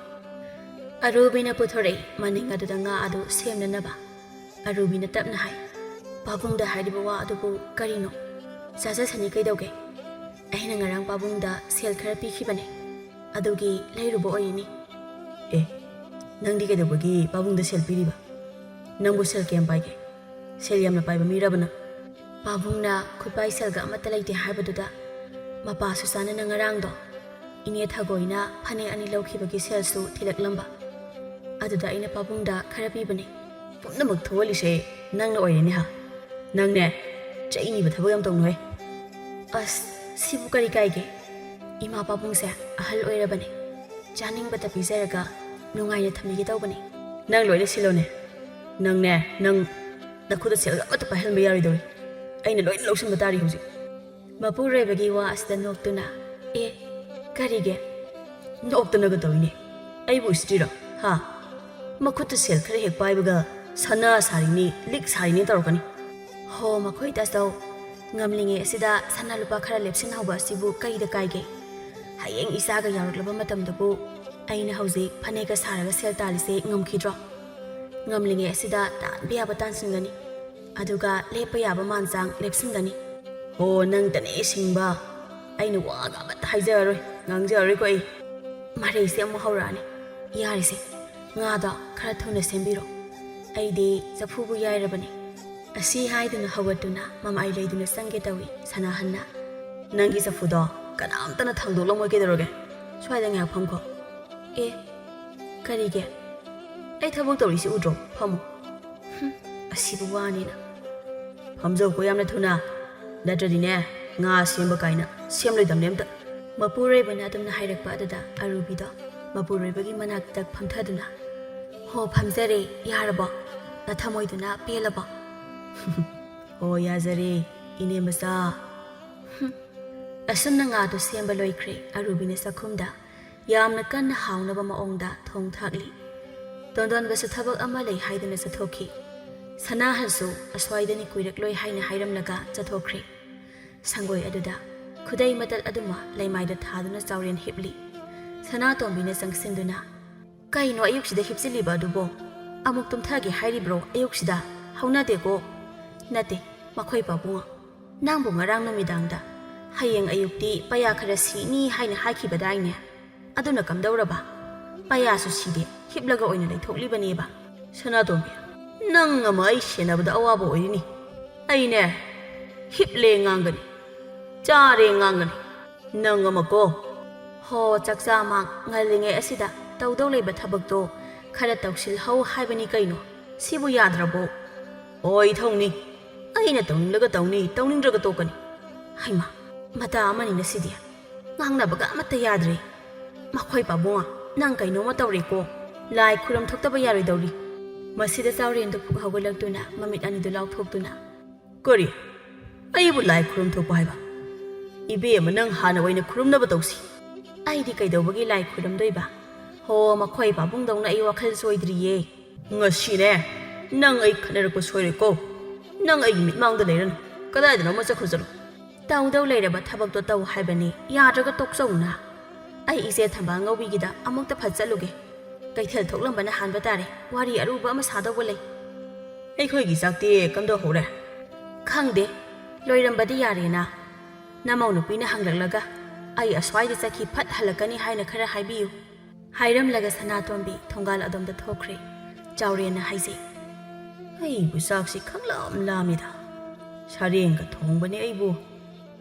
Speaker 2: ꯑꯔꯨꯕꯤꯅ ꯄꯨꯊꯣꯔꯛꯏ ꯃꯅꯤꯡ ꯑꯗꯨꯗ ꯉꯥ ꯑꯗꯨ ꯁꯦꯝꯅꯅꯕ ꯑꯔꯨꯕꯤꯅ ꯇꯞꯅ ꯍꯥꯏ ꯄꯥꯕꯨꯡꯗ ꯍꯥꯏꯔꯤꯕ ꯋꯥ ꯑꯗꯨꯕꯨ ꯀꯔꯤꯅꯣ ꯆꯥꯖꯁꯅꯤ ꯀꯩꯗꯧꯒꯦ ꯑꯩꯅ ꯉꯔꯥꯡ ꯄꯥꯕꯨꯡꯗ ꯁꯦꯜ ꯈꯔ ꯄꯤꯈꯤꯕꯅꯦ ꯑꯗꯨꯒꯤ ꯂꯩꯔꯨꯕ ꯑꯣꯏꯔꯤꯅꯤ ꯅꯪꯗꯤ ꯀꯩꯗꯧꯕꯒꯤ ꯄꯥꯕꯨꯡꯗ ꯁꯦꯜ ꯄꯤꯔꯤꯕ ꯅꯪꯕꯨ ꯁꯦꯜ ꯀꯌꯥꯝ ꯄꯥꯏꯒꯦ ꯁꯦꯜ ꯌꯥꯝꯅ ꯄꯥꯏꯕ ꯃꯤꯔꯕ ꯅꯪ ꯄꯥꯕꯨꯡꯅ ꯈꯨꯠꯄꯥꯏ ꯁꯦꯜꯒ ꯑꯃꯠꯇ ꯂꯩꯇꯦ ꯍꯥꯏꯕꯗꯨꯗ ꯃꯄꯥꯁꯨ ꯆꯥꯅꯅ ꯉꯔꯥꯡꯗꯣ ꯏꯅꯦ ꯊꯒꯣꯏꯅ ꯐꯅꯦꯛ 2 ꯂꯧꯈꯤꯕꯒꯤ ꯁꯦꯜꯁꯨ ꯊꯤꯂꯛꯂꯝꯕ ꯑꯗꯨꯗ ꯑꯩꯅ ꯄꯥꯕꯨꯡꯗ ꯈꯔ ꯄꯤꯕꯅꯦ ꯄꯨꯝꯅꯃꯛ ꯊꯣꯛꯍꯜꯂꯤꯁꯦ ꯅꯪꯅ ꯑꯣꯏꯔꯦꯅꯦ ꯍꯥ ꯅꯪꯅꯦ ꯆꯩꯅꯤꯕ ꯊꯕꯛ ꯌꯥꯝ ꯇꯧꯅꯨꯍꯦ ꯑꯁ ꯁꯤꯕꯨ ꯀꯔꯤ ꯀꯥꯏꯒꯦ ꯏꯃꯥ ꯄꯥꯕꯨꯡꯁꯦ ꯑꯍꯜ ꯑꯣꯏꯔꯕꯅꯦ ꯆꯥꯅꯤꯡꯕꯇ ꯄꯤꯖꯔꯒ ꯅꯨꯡꯉꯥꯏꯅ ꯊꯝꯕꯤꯒꯦ ꯇꯧꯕꯅꯦ ꯅꯪ ꯂꯣꯏꯅ ꯁꯤꯜꯂꯣꯅꯦ ꯅꯪꯅꯦ ꯅꯪ ꯅꯈꯨꯠꯇ ꯁꯦꯜꯒ ꯑꯃꯠꯇ ꯄꯥꯏꯍꯟꯕ ꯌꯥꯔꯣꯏꯗꯧꯔꯤ ꯑꯩꯅ ꯂꯣꯏꯅ ꯂꯧꯁꯤꯟꯕ ꯇꯥꯔꯤ ꯍꯧꯖꯤꯛ ꯃꯄꯨꯔꯣꯏꯕꯒꯤ ꯋꯥ ꯑꯁꯤꯗ ꯅꯣꯛꯇꯨꯅ ꯑꯦ ꯀꯔꯤꯒꯦ ꯅꯣꯛꯇꯅꯒ ꯇꯧꯏꯅꯦ ꯑꯩꯕꯨ ꯎꯁꯤꯇ꯭ꯔꯤꯔꯣ ꯍꯥ ꯃꯈꯨꯠꯇ ꯁꯦꯜ ꯈꯔ ꯍꯦꯛ ꯄꯥꯏꯕꯒ ꯁꯅꯥ ꯁꯥꯔꯤꯅꯤ ꯂꯤꯛ ꯁꯥꯔꯤꯅꯤ ꯇꯧꯔꯛꯀꯅꯤ ꯍꯣ ꯃꯈꯣꯏ ꯇꯥꯆꯧ ꯉꯝꯂꯤꯉꯩ ꯑꯁꯤꯗ ꯁꯅꯥ ꯂꯨꯄꯥ ꯈꯔ ꯂꯦꯞꯁꯤꯟꯍꯧꯕ ꯑꯁꯤꯕꯨ ꯀꯔꯤꯗ ꯀꯥꯏꯒꯦ ꯍꯌꯦꯡ ꯏꯆꯥꯒ ꯌꯥꯎꯔꯛꯂꯕ ꯃꯇꯝꯗꯕꯨ ꯑꯩꯅ ꯍꯧꯖꯤꯛ ꯐꯅꯦꯛꯀ ꯁꯥꯔꯒ ꯁꯦꯜ ꯇꯥꯜꯂꯤꯁꯦ ꯉꯝꯈꯤꯗ꯭ꯔꯣ ꯉꯝꯂꯤꯉꯩ ꯑꯁꯤꯗ ꯇꯥꯟꯕ ꯌꯥꯕ ꯇꯥꯟꯁꯤꯟꯒꯅꯤ ꯑꯗꯨꯒ ꯂꯦꯞꯄ ꯌꯥꯕ ꯃꯥꯟꯆꯥꯡ ꯂꯦꯞꯁꯤꯟꯒꯅꯤ ꯍꯣ ꯅꯪꯇꯅꯦ ꯁꯤꯡꯕ ꯑꯩꯅ ꯋꯥꯒ ꯑꯃꯠꯇ ꯍꯥꯏꯖꯔꯔꯣꯏ ꯉꯥꯡꯖꯔꯔꯣꯏꯀꯣ ꯑꯩ ꯃꯔꯩꯁꯦ ꯑꯃꯨꯛ ꯍꯧꯔꯛꯑꯅꯤ ꯌꯥꯔꯤꯁꯦ ꯉꯥꯗꯣ ꯈꯔ ꯊꯨꯅ ꯁꯦꯝꯕꯤꯔꯣ ꯑꯩꯗꯤ ꯆꯐꯨꯕꯨ ꯌꯥꯏꯔꯕꯅꯤ ꯑꯁꯤ ꯍꯥꯏꯗꯨꯅ ꯍꯧꯒꯠꯇꯨꯅ ꯃꯃꯥꯏ ꯂꯩꯗꯨꯅ ꯆꯪꯒꯦ ꯇꯧꯏ ꯁꯅꯥꯍꯟꯅ ꯅꯪꯒꯤ ꯆꯐꯨꯗꯣ ꯀꯅꯥꯝꯇꯅ ꯊꯥꯡꯗꯣꯛꯂꯝꯃꯣꯏ ꯀꯩꯗꯧꯔꯒꯦ ꯁ꯭ꯋꯥꯏꯗ ꯉꯥꯏꯍꯥꯛ ꯐꯝꯈꯣ ꯑꯦ ꯀꯔꯤꯒꯤ ꯑꯩ ꯊꯕꯛ ꯇꯧꯔꯤꯁꯤ ꯎꯗ꯭ꯔꯣ ꯐꯝꯃꯨ ꯑꯁꯤꯕꯨ ꯋꯥꯅꯤꯅ ꯐꯝꯖꯧꯀꯣ ꯌꯥꯝꯅ ꯊꯨꯅ ꯅꯠꯇ꯭ꯔꯗꯤꯅꯦ ꯉꯥ ꯁꯦꯝꯕ ꯀꯥꯏꯅ ꯁꯦꯝꯂꯣꯏꯗꯕꯅꯦ ꯑꯝꯇ ꯃꯄꯨꯔꯣꯏꯕꯅ ꯑꯗꯨꯝꯅ ꯍꯥꯏꯔꯛꯄ ꯑꯗꯨꯗ ꯑꯔꯨꯕꯤꯗꯣ ꯃꯄꯨꯔꯣꯏꯕꯒꯤ ꯃꯅꯥꯛꯇ ꯐꯝꯊꯗꯨꯅ ꯍꯣ ꯐꯝꯖꯔꯦ ꯌꯥꯔꯕꯣ ꯅꯊꯃꯣꯏꯗꯨꯅ ꯄꯦꯜꯂꯕꯣ ꯍꯣ ꯌꯥꯖꯔꯦ ꯏꯅꯦ ꯃꯆꯥ ꯑꯁꯨꯝꯅ ꯉꯥꯗꯨ ꯁꯦꯝꯕ ꯂꯣꯏꯈ꯭ꯔꯦ ꯑꯔꯨꯕꯤꯅ ꯆꯥꯛꯈꯨꯝꯗ ꯌꯥꯝꯅ ꯀꯟꯅ ꯍꯥꯎꯅꯕ ꯃꯑꯣꯡꯗ ꯊꯣꯡ ꯊꯥꯛꯂꯤ ꯇꯣꯟꯗꯣꯟꯕꯁꯨ ꯊꯕꯛ ꯑꯃ ꯂꯩ ꯍꯥꯏꯗꯨꯅ ꯆꯠꯊꯣꯛꯈꯤ ꯁꯅꯥꯍꯟꯁꯨ ꯑꯁ꯭ꯋꯥꯏꯗꯅꯤ ꯀꯨꯏꯔꯛꯂꯣꯏ ꯍꯥꯏꯅ ꯍꯥꯏꯔꯝꯂꯒ ꯆꯠꯊꯣꯛꯈ꯭ꯔꯦ ꯁꯪꯒꯣꯏ ꯑꯗꯨꯗ ꯈꯨꯗꯩ ꯃꯇꯜ ꯑꯗꯨꯃ ꯂꯩꯃꯥꯏꯗ ꯊꯥꯗꯨꯅ ꯆꯥꯎꯔꯦꯟ ꯍꯤꯞꯂꯤ ꯁꯅꯥꯇꯣꯝꯕꯤꯅ ꯆꯪꯁꯤꯟꯗꯨꯅ ꯀꯩꯅꯣ ꯑꯌꯨꯛꯁꯤꯗ ꯍꯤꯞꯆꯤꯜꯂꯤꯕ ꯑꯗꯨꯕꯣ ꯑꯃꯨꯛ ꯇꯨꯝꯊꯒꯦ ꯍꯥꯏꯔꯤꯕ꯭ꯔꯣ ꯑꯌꯨꯛꯁꯤꯗ ꯍꯧꯅꯗꯦꯀꯣ ꯅꯠꯇꯦ ꯃꯈꯣꯏ ꯄꯥꯕꯨꯡ ꯅꯪꯕꯨ ꯉꯔꯥꯡ ꯅꯨꯃꯤꯗꯥꯡꯗ ꯍꯌꯦꯡ ꯑꯌꯨꯛꯇꯤ ꯄꯩꯌꯥ ꯈꯔ ꯁꯤꯅꯤ ꯍꯥꯏꯅ ꯍꯥꯏꯈꯤꯕꯗꯥꯏꯅꯦ ꯑꯗꯨꯅ ꯀꯝꯗꯧꯔꯕ ꯄꯩꯌꯥꯁꯨ ꯁꯤꯗꯦ ꯍꯤꯞꯂꯒ ꯑꯣꯏꯅ ꯂꯩꯊꯣꯛꯂꯤꯕꯅꯦꯕ ꯁꯅꯥꯇꯣꯝꯕꯤ ꯅꯪ ꯑꯃ ꯑꯩ ꯁꯦꯟꯅꯕꯗ ꯑꯋꯥꯕ ꯑꯣꯏꯔꯤꯅꯤ ꯑꯩꯅꯦ ꯍꯤꯞꯂꯦ ꯉꯥꯡꯒꯅꯤ ꯆꯥꯔꯦ ꯉꯥꯡꯒꯅꯤ ꯅꯪ ꯑꯃꯀꯣ ꯍꯣ ꯆꯥꯛꯆꯥꯃꯛ ꯉꯜꯂꯤꯉꯩ ꯑꯁꯤꯗ ꯇꯧꯗꯧ ꯂꯩꯕ ꯊꯕꯛꯇꯣ ꯈꯔ ꯇꯧꯁꯤꯜꯍꯧ ꯍꯥꯏꯕꯅꯤ ꯀꯩꯅꯣ ꯁꯤꯕꯨ ꯌꯥꯗ꯭ꯔꯕꯣ ꯍꯣꯏ ꯊꯧꯅꯤ ꯑꯩꯅ ꯇꯧꯅꯤꯡꯂꯒ ꯇꯧꯅꯤ ꯇꯧꯅꯤꯡꯗ꯭ꯔꯒ ꯇꯣꯛꯀꯅꯤ ꯍꯩꯃꯥ ꯃꯇꯥ ꯑꯃꯅꯤꯅ ꯁꯤꯗꯤ ꯉꯥꯡꯅꯕꯒ ꯑꯃꯠꯇ ꯌꯥꯗ꯭ꯔꯦ ꯃꯈꯣꯏ ꯄꯥꯕꯨꯡ ꯅꯪ ꯀꯩꯅꯣꯝꯃ ꯇꯧꯔꯦꯀꯣ ꯂꯥꯏ ꯈꯨꯔꯝ ꯊꯣꯛꯇꯕ ꯌꯥꯔꯣꯏꯗꯧꯔꯤ ꯃꯁꯤꯗ ꯆꯥꯎꯔꯦꯟꯗꯨ ꯄꯨꯛ ꯍꯧꯒꯠꯂꯛꯇꯨꯅ ꯃꯃꯤꯠ ꯑꯅꯤꯗꯨ ꯂꯥꯎꯊꯣꯛꯇꯨꯅ ꯀꯔꯤ ꯑꯩꯕꯨ ꯂꯥꯏ ꯈꯨꯔꯝ ꯊꯣꯛꯄ ꯍꯥꯏꯕ ꯏꯕꯦꯝꯃ ꯅꯪ ꯍꯥꯟꯅ ꯑꯣꯏꯅ ꯈꯨꯔꯨꯝꯅꯕ ꯇꯧꯁꯤ ꯑꯩꯗꯤ ꯀꯩꯗꯧꯕꯒꯤ ꯂꯥꯏ ꯈꯨꯔꯝꯗꯣꯏꯕ ꯍꯣ ꯃꯈꯣꯏ ꯄꯥꯕꯨꯡꯗꯧꯅ ꯑꯩ ꯋꯥꯈꯜ ꯁꯣꯏꯗ꯭ꯔꯤꯌꯦ ꯉꯁꯤꯅꯦ ꯅꯪ ꯑꯩ ꯈꯠꯅꯔꯛꯄ ꯁꯣꯏꯔꯦꯀꯣ ꯅꯪ ꯑꯩꯒꯤ ꯃꯤꯠꯃꯥꯡꯗ ꯂꯩꯔꯅꯨ ꯀꯗꯥꯏꯗꯅꯣꯃ ꯆꯠꯈ꯭ꯔꯣ ꯇꯧꯗꯧ ꯂꯩꯔꯕ ꯊꯕꯛꯇꯣ ꯇꯧ ꯍꯥꯏꯕꯅꯤ ꯌꯥꯗ꯭ꯔꯒ ꯇꯣꯛꯆꯧꯅ ꯑꯩ ꯏꯆꯦ ꯊꯝꯕꯥꯜ ꯉꯧꯕꯤꯒꯤꯗ ꯑꯃꯨꯛꯇ ꯐꯠ ꯆꯠꯂꯨꯒꯦ ꯀꯩꯊꯦꯜ ꯊꯣꯛꯂꯝꯕꯅ ꯍꯥꯟꯕ ꯇꯥꯔꯦ ꯋꯥꯔꯤ ꯑꯔꯨꯕ ꯑꯃ ꯁꯥꯗꯧꯕ ꯂꯩ ꯑꯩꯈꯣꯏꯒꯤ ꯆꯥꯛꯇꯤ ꯀꯝꯗꯧꯍꯧꯔꯦ ꯈꯪꯗꯦ ꯂꯣꯏꯔꯝꯕꯗꯤ ꯌꯥꯔꯦꯅ ꯅꯃꯧ ꯅꯨꯄꯤꯅ ꯍꯪꯂꯛꯂꯒ ꯑꯩ ꯑꯁ꯭ꯋꯥꯏꯗ ꯆꯠꯈꯤ ꯐꯠ ꯍꯜꯂꯛꯀꯅꯤ ꯍꯥꯏꯅ ꯈꯔ ꯍꯥꯏꯕꯤꯌꯨ ꯍꯥꯏꯔꯝꯂꯒ ꯁꯅꯥꯇꯣꯝꯕꯤ ꯊꯣꯡꯒꯥꯜ ꯑꯗꯣꯝꯗ ꯊꯣꯛꯈ꯭ꯔꯦ ꯆꯥꯎꯔꯦꯟꯅ ꯍꯥꯏꯖꯩ ꯑꯩꯕꯨ ꯆꯥꯛꯁꯤ ꯈꯪꯂꯥꯝ ꯂꯥꯝꯃꯤꯗ ꯁꯔꯦꯡꯒ ꯊꯣꯡꯕꯅꯤ ꯑꯩꯕꯨ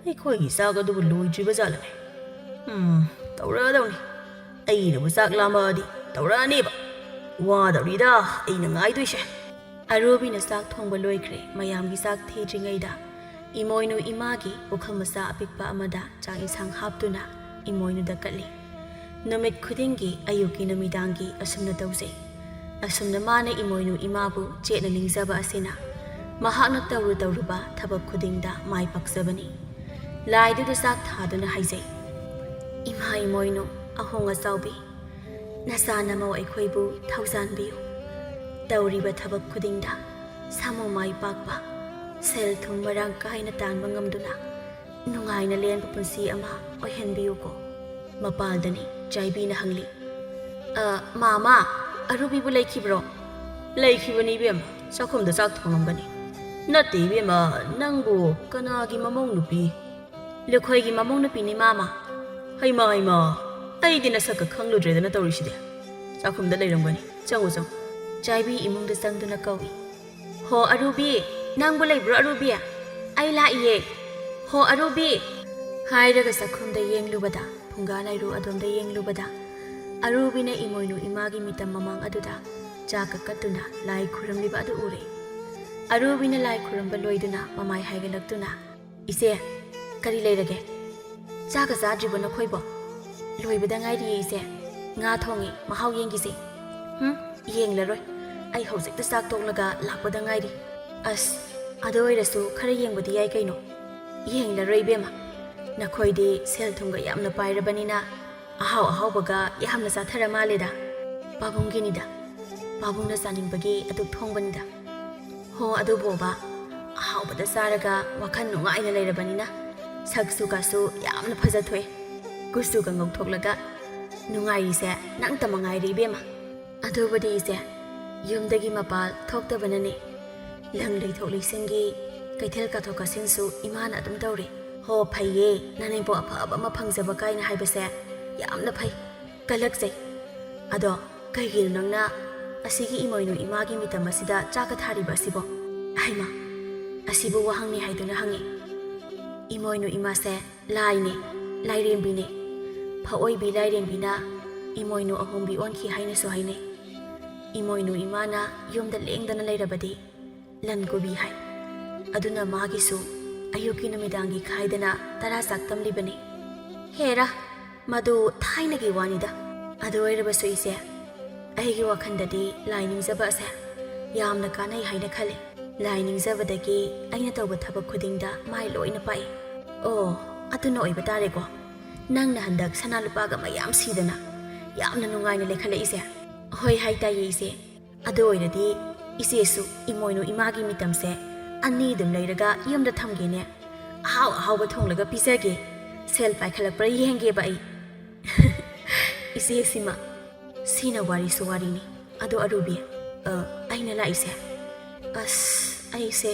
Speaker 2: ꯑꯩꯈꯣꯏꯒꯤ ꯆꯥꯛ ꯑꯗꯨꯕꯨ ꯂꯣꯏꯗ꯭ꯔꯤꯕ ꯖꯥꯠꯂꯅꯦ ꯇꯧꯔꯛꯑꯗꯧꯅꯤ ꯑꯩꯅꯕꯨ ꯆꯥꯛ ꯂꯥꯝꯃꯛꯑꯗꯤ ꯇꯧꯔꯛꯑꯅꯦꯕ ꯋꯥꯗꯧꯔꯤꯗ ꯑꯩꯅ ꯉꯥꯏꯗꯣꯏꯁꯦ ꯑꯔꯨꯕꯤꯅ ꯆꯥꯛ ꯊꯣꯡꯕ ꯂꯣꯏꯈ꯭ꯔꯦ ꯃꯌꯥꯝꯒꯤ ꯆꯥꯛ ꯊꯤꯗ꯭ꯔꯤꯉꯩꯗ ꯏꯃꯣꯏꯅꯨ ꯏꯃꯥꯒꯤ ꯄꯨꯈꯝ ꯃꯆꯥ ꯑꯄꯤꯛꯄ ꯑꯃꯗ ꯆꯥꯛ ꯏꯟꯁꯥꯡ ꯍꯥꯞꯇꯨꯅ ꯏꯃꯣꯏꯅꯨꯗ ꯀꯠꯂꯤ ꯅꯨꯃꯤꯠ ꯈꯨꯗꯤꯡꯒꯤ ꯑꯌꯨꯛꯀꯤ ꯅꯨꯃꯤꯗꯥꯡꯒꯤ ꯑꯁꯨꯝꯅ ꯇꯧꯖꯩ ꯑꯁꯨꯝꯅ ꯃꯥꯅ ꯏꯃꯣꯏꯅꯨ ꯏꯃꯥꯕꯨ ꯆꯦꯠꯅ ꯅꯤꯡꯖꯕ ꯑꯁꯤꯅ ꯃꯍꯥꯛꯅ ꯇꯧꯔꯨꯕ ꯊꯕꯛ ꯈꯨꯗꯤꯡꯗ ꯃꯥꯏ ꯄꯥꯛꯆꯕꯅꯤ ꯂꯥꯏꯗꯨꯗ ꯆꯥꯛ ꯊꯥꯗꯨꯅ ꯍꯥꯏꯖꯩ ꯏꯃꯥ ꯏꯃꯣꯏꯅꯨ ꯑꯍꯣꯡ ꯑꯆꯥꯎꯕꯤ ꯅꯆꯥ ꯅꯃꯧ ꯑꯩꯈꯣꯏꯕꯨ ꯊꯧꯖꯥꯟꯕꯤꯌꯨ ꯇꯧꯔꯤꯕ ꯊꯕꯛ ꯈꯨꯗꯤꯡꯗ ꯁꯥꯃꯨ ꯃꯥꯏ ꯄꯥꯛꯄ ꯁꯦꯜ ꯊꯨꯝ ꯃꯔꯥꯡ ꯀꯥꯏꯅ ꯇꯥꯟꯕ ꯉꯝꯗꯨꯅ ꯅꯨꯡꯉꯥꯏꯅ ꯂꯦꯟꯕ ꯄꯨꯟꯁꯤ ꯑꯃ ꯑꯣꯏꯍꯟꯕꯤꯌꯨꯀꯣ ꯃꯄꯥꯜꯗꯅꯤ ꯆꯥꯏꯕꯤꯅ ꯍꯪꯂꯤ ꯃꯥꯃꯥ ꯑꯔꯨꯕꯤꯕꯨ ꯂꯩꯈꯤꯕ꯭ꯔꯣ ꯂꯩꯈꯤꯕꯅꯤ ꯏꯕꯦꯝꯃ ꯆꯥꯛꯈꯨꯝꯗ ꯆꯥꯛ ꯊꯣꯡꯉꯝꯒꯅꯤ ꯅꯠꯇꯦ ꯏꯕꯦꯝꯃ ꯅꯪꯕꯨ ꯀꯅꯥꯒꯤ ꯃꯃꯧ ꯅꯨꯄꯤ ꯂꯨꯈꯣꯏꯒꯤ ꯃꯃꯧ ꯅꯨꯄꯤꯅꯤ ꯃꯥꯃꯥ ꯍꯩꯃꯥ ꯍꯩꯃꯥ ꯑꯩꯗꯤ ꯅꯁꯛꯀ ꯈꯪꯂꯨꯗ꯭ꯔꯦꯗꯅ ꯇꯧꯔꯤꯁꯤꯗꯤ ꯆꯥꯛꯈꯨꯝꯗ ꯂꯩꯔꯝꯒꯅꯤ ꯆꯪꯉꯨ ꯆꯪꯉꯨ ꯆꯥꯏꯕꯤ ꯏꯃꯨꯡꯗ ꯆꯪꯗꯨꯅ ꯀꯧꯏ ꯍꯣ ꯑꯔꯨꯕꯤ ꯅꯪꯕꯨ ꯂꯩꯕ꯭ꯔꯣ ꯑꯔꯨꯕꯤ ꯑꯩ ꯂꯥꯛꯏꯌꯦ ꯍꯣ ꯑꯔꯨꯕꯤ ꯍꯥꯏꯔꯒ ꯆꯥꯛꯈꯨꯝꯗ ꯌꯦꯡꯂꯨꯕꯗ ꯐꯨꯡꯒꯥ ꯂꯥꯏꯔꯨ ꯑꯗꯣꯝꯗ ꯌꯦꯡꯂꯨꯕꯗ ꯑꯔꯨꯕꯤꯅ ꯏꯃꯣꯏꯅꯨ ꯏꯃꯥꯒꯤ ꯃꯤꯇꯝ ꯃꯃꯥꯡ ꯑꯗꯨꯗ
Speaker 1: ꯆꯥꯛꯀ ꯀꯠꯇꯨꯅ ꯂꯥꯏ ꯈꯨꯔꯝꯂꯤꯕ ꯑꯗꯨ ꯎꯔꯦ꯫ ꯑꯔꯨꯕꯤꯅ ꯂꯥꯏ ꯈꯨꯔꯝꯕ ꯂꯣꯏꯗꯨꯅ ꯃꯃꯥꯏ ꯍꯥꯏꯒꯠꯂꯛꯇꯨꯅ "ꯏꯆꯦ, ꯀꯔꯤ ꯂꯩꯔꯒꯦ? ꯆꯥꯛꯀ ꯆꯥꯗ꯭ꯔꯤꯕꯣ ꯅꯈꯣꯏꯕꯣ?" "ꯂꯣꯏꯕꯗ ꯉꯥꯏꯔꯤꯌꯦ ꯏꯆꯦ, ꯉꯥ ꯊꯣꯡꯉꯤ, ꯃꯍꯥꯎ ꯌꯦꯡꯈꯤꯁꯦ." "ꯌꯦꯡꯂꯔꯣꯏ, ꯑꯩ ꯍꯧꯖꯤꯛꯇ ꯆꯥꯛ ꯇꯣꯛꯂꯒ ꯂꯥꯛꯄꯗ ꯉꯥꯏꯔꯤ." "ꯑꯁ, ꯑꯗꯨ ꯑꯣꯏꯔꯁꯨ ꯈꯔ ꯌꯦꯡꯕꯗꯤ ꯌꯥꯏ ꯀꯩꯅꯣ." "ꯌꯦꯡꯂꯔꯣꯏ ꯏꯕꯦꯝꯃ, ꯅꯈꯣꯏꯗꯤ ꯁꯦꯜ ꯊꯨꯝꯒ ꯌꯥꯝꯅ ꯄꯥꯏꯔꯕꯅꯤꯅ ꯑꯍꯥꯎ ꯑꯍꯥꯎꯕꯒ ꯌꯥꯝꯅ ꯆꯥꯊꯔ ꯃꯥꯜꯂꯦꯗ." "ꯄꯥꯕꯨꯡꯒꯤꯅꯤꯗ, ꯄꯥꯕꯨꯡꯅ ꯆꯥꯅꯤꯡꯕꯒꯤ ꯑꯗꯨꯛ ꯊꯣꯡꯕꯅꯤꯗ." "ꯍꯣ ꯑꯗꯨꯕꯣꯕ, ꯑꯍꯥꯎꯕꯗ ꯆꯥꯔꯒ ꯋꯥꯈꯜ ꯅꯨꯡꯉꯥꯏꯅ ꯂꯩꯔꯕꯅꯤꯅ ꯁꯛꯁꯨ ꯀꯥꯁꯨ ꯌꯥꯝꯅ ꯐꯖꯊꯣꯛꯑꯦ, ꯀꯨꯆꯨꯒ ꯉꯧꯊꯣꯛꯂꯒ꯫ ꯅꯨꯡꯉꯥꯏꯔꯤꯁꯦ ꯅꯪꯇ ꯃꯉꯥꯏꯔꯦ ꯏꯕꯦꯝꯃ." "ꯑꯗꯨꯕꯨꯗꯤ ꯏꯆꯦ, ꯌꯨꯝꯗꯒꯤ ꯃꯄꯥꯜ ꯊꯣꯛꯇꯕꯅꯅꯦ. ꯂꯪ ꯂꯩꯊꯣꯛ ꯂꯩꯁꯤꯟꯒꯤ ꯀꯩꯊꯦꯜ ꯀꯥꯊꯣꯛ ꯀꯥꯁꯤꯟꯁꯨ ꯏꯃꯥꯅ ꯑꯗꯨꯝ ꯇꯧꯔꯦ." "ꯍꯣ ꯐꯩꯌꯦ, ꯅꯅꯦꯝꯄꯣꯛ ꯑꯐꯕ ꯑꯃ ꯐꯪꯖꯕ ꯀꯥꯏꯅ ꯍꯥꯏꯕꯁꯦ ꯌꯥꯝꯅ ꯐꯩ, ꯀꯜꯂꯛꯆꯩ꯫ ꯑꯗꯣ ꯀꯩꯒꯤꯅꯣ ꯅꯪꯅ ꯑꯁꯤꯒꯤ ꯏꯃꯣꯏꯅꯨ ꯏꯃꯥꯒꯤ ꯃꯤꯇꯝ ꯑꯁꯤꯗ ꯆꯥꯛꯀ ꯊꯥꯔꯤꯕ ꯑꯁꯤꯕꯣ?" "ꯍꯩꯃꯥ, ꯑꯁꯤꯕꯨ ꯋꯥꯍꯪꯅꯤ ꯍꯥꯏꯗꯨꯅ ꯍꯪꯉꯤ꯫ ꯏꯃꯣꯏꯅꯨ ꯏꯃꯥꯁꯦ ꯂꯥꯏꯅꯦ, ꯂꯥꯏꯔꯦꯝꯕꯤꯅꯦ꯫ ꯐꯑꯣꯏꯕꯤ ꯂꯥꯏꯔꯦꯝꯕꯤꯅ ꯏꯃꯣꯏꯅꯨ ꯑꯍꯣꯡꯕꯤ ꯑꯣꯟꯈꯤ ꯍꯥꯏꯅꯁꯨ ꯍꯥꯏꯅꯩ꯫ ꯏꯃꯣꯏꯅු ꯏꯃꯥꯅ ꯌꯨꯝꯗ ꯂꯦꯡꯗꯅ ꯂꯩꯔꯕꯗꯤ ꯂꯟ ꯀꯣꯕꯤ ꯍꯥꯏ꯫ ꯑꯗꯨꯅ ꯃꯥꯒꯤꯁꯨ ꯑꯌꯨꯛꯀꯤ ꯅꯨꯃꯤꯗꯥꯡꯒꯤ ꯈꯥꯏꯗꯅ ꯇꯔꯥ ꯆꯥꯛ ꯇꯝꯂꯤꯕꯅꯤ." "ꯍꯦꯔꯥ, ꯃꯗꯨ ꯊꯥꯏꯅꯒꯤ ꯋꯥꯅꯤꯗ꯫ ꯑꯗꯨ ꯑꯣꯏꯔꯕꯁꯨ ꯏꯆꯦ, ꯑꯩꯒꯤ ꯋꯥꯈꯜꯗꯗꯤ ꯂꯥꯏ ꯅꯤꯡꯖꯕ ꯑꯁꯦ ꯌꯥꯝꯅ ꯀꯥꯟꯅꯩ ꯍꯥꯏꯅ ꯈꯜꯂꯤ꯫ ꯂꯥꯏ ꯅꯤꯡꯖꯕꯗꯒꯤ ꯑꯩꯅ ꯇꯧꯕ ꯊꯕꯛ ꯈꯨꯗꯤꯡꯗ ꯃꯥꯏ ꯂꯣꯏꯅ ꯄꯥꯛꯏ." "ꯑꯣ, ꯑꯗꯨꯅ ꯑꯣꯏꯕ ꯇꯥꯔꯦꯀꯣ, ꯅꯪꯅ ꯍꯟꯗꯛ ꯁꯅꯥ ꯂꯨꯄꯥꯒ ꯃꯌꯥꯝ ꯁꯤꯗꯅ ꯌꯥꯝꯅ ꯅꯨꯡꯉꯥꯏꯅ ꯂꯩꯈꯠꯂꯛꯏꯁꯦ." "ꯍꯣꯏ ꯍꯥꯏꯇꯥꯏꯌꯦ ꯏꯆꯦ꯫ ꯑꯗꯨ ꯑꯣꯏꯔꯗꯤ ꯏꯆꯦꯁꯨ ꯏꯃꯣꯏꯅු ꯏꯃꯥꯒꯤ ꯃꯤꯇꯝꯁꯦ ꯑꯅꯤ ꯑꯗꯨꯝ ꯂꯩꯔꯒ ꯌꯨꯝꯗ ꯊꯝꯒꯦꯅꯦ꯫ ꯑꯍꯥꯎ ꯑꯍꯥꯎꯕ ꯊꯣꯡꯂꯒ ꯄꯤꯖꯒꯦ, ꯁꯦꯜ ꯄꯥꯏꯈꯠꯂꯛꯄ꯭ꯔꯥ ꯌꯦꯡꯒꯦꯕ ꯑꯩ." "ꯏꯆꯦꯁꯤꯃ, ꯁꯤꯅ ꯋꯥꯔꯤꯁꯨ ꯋꯥꯔꯤꯅꯤ꯫ ꯑꯗꯣ ꯑꯔꯨꯕꯤ, ꯑꯩꯅ ꯂꯥꯛꯏꯁꯦ, ꯑꯁ ꯑꯩꯁꯦ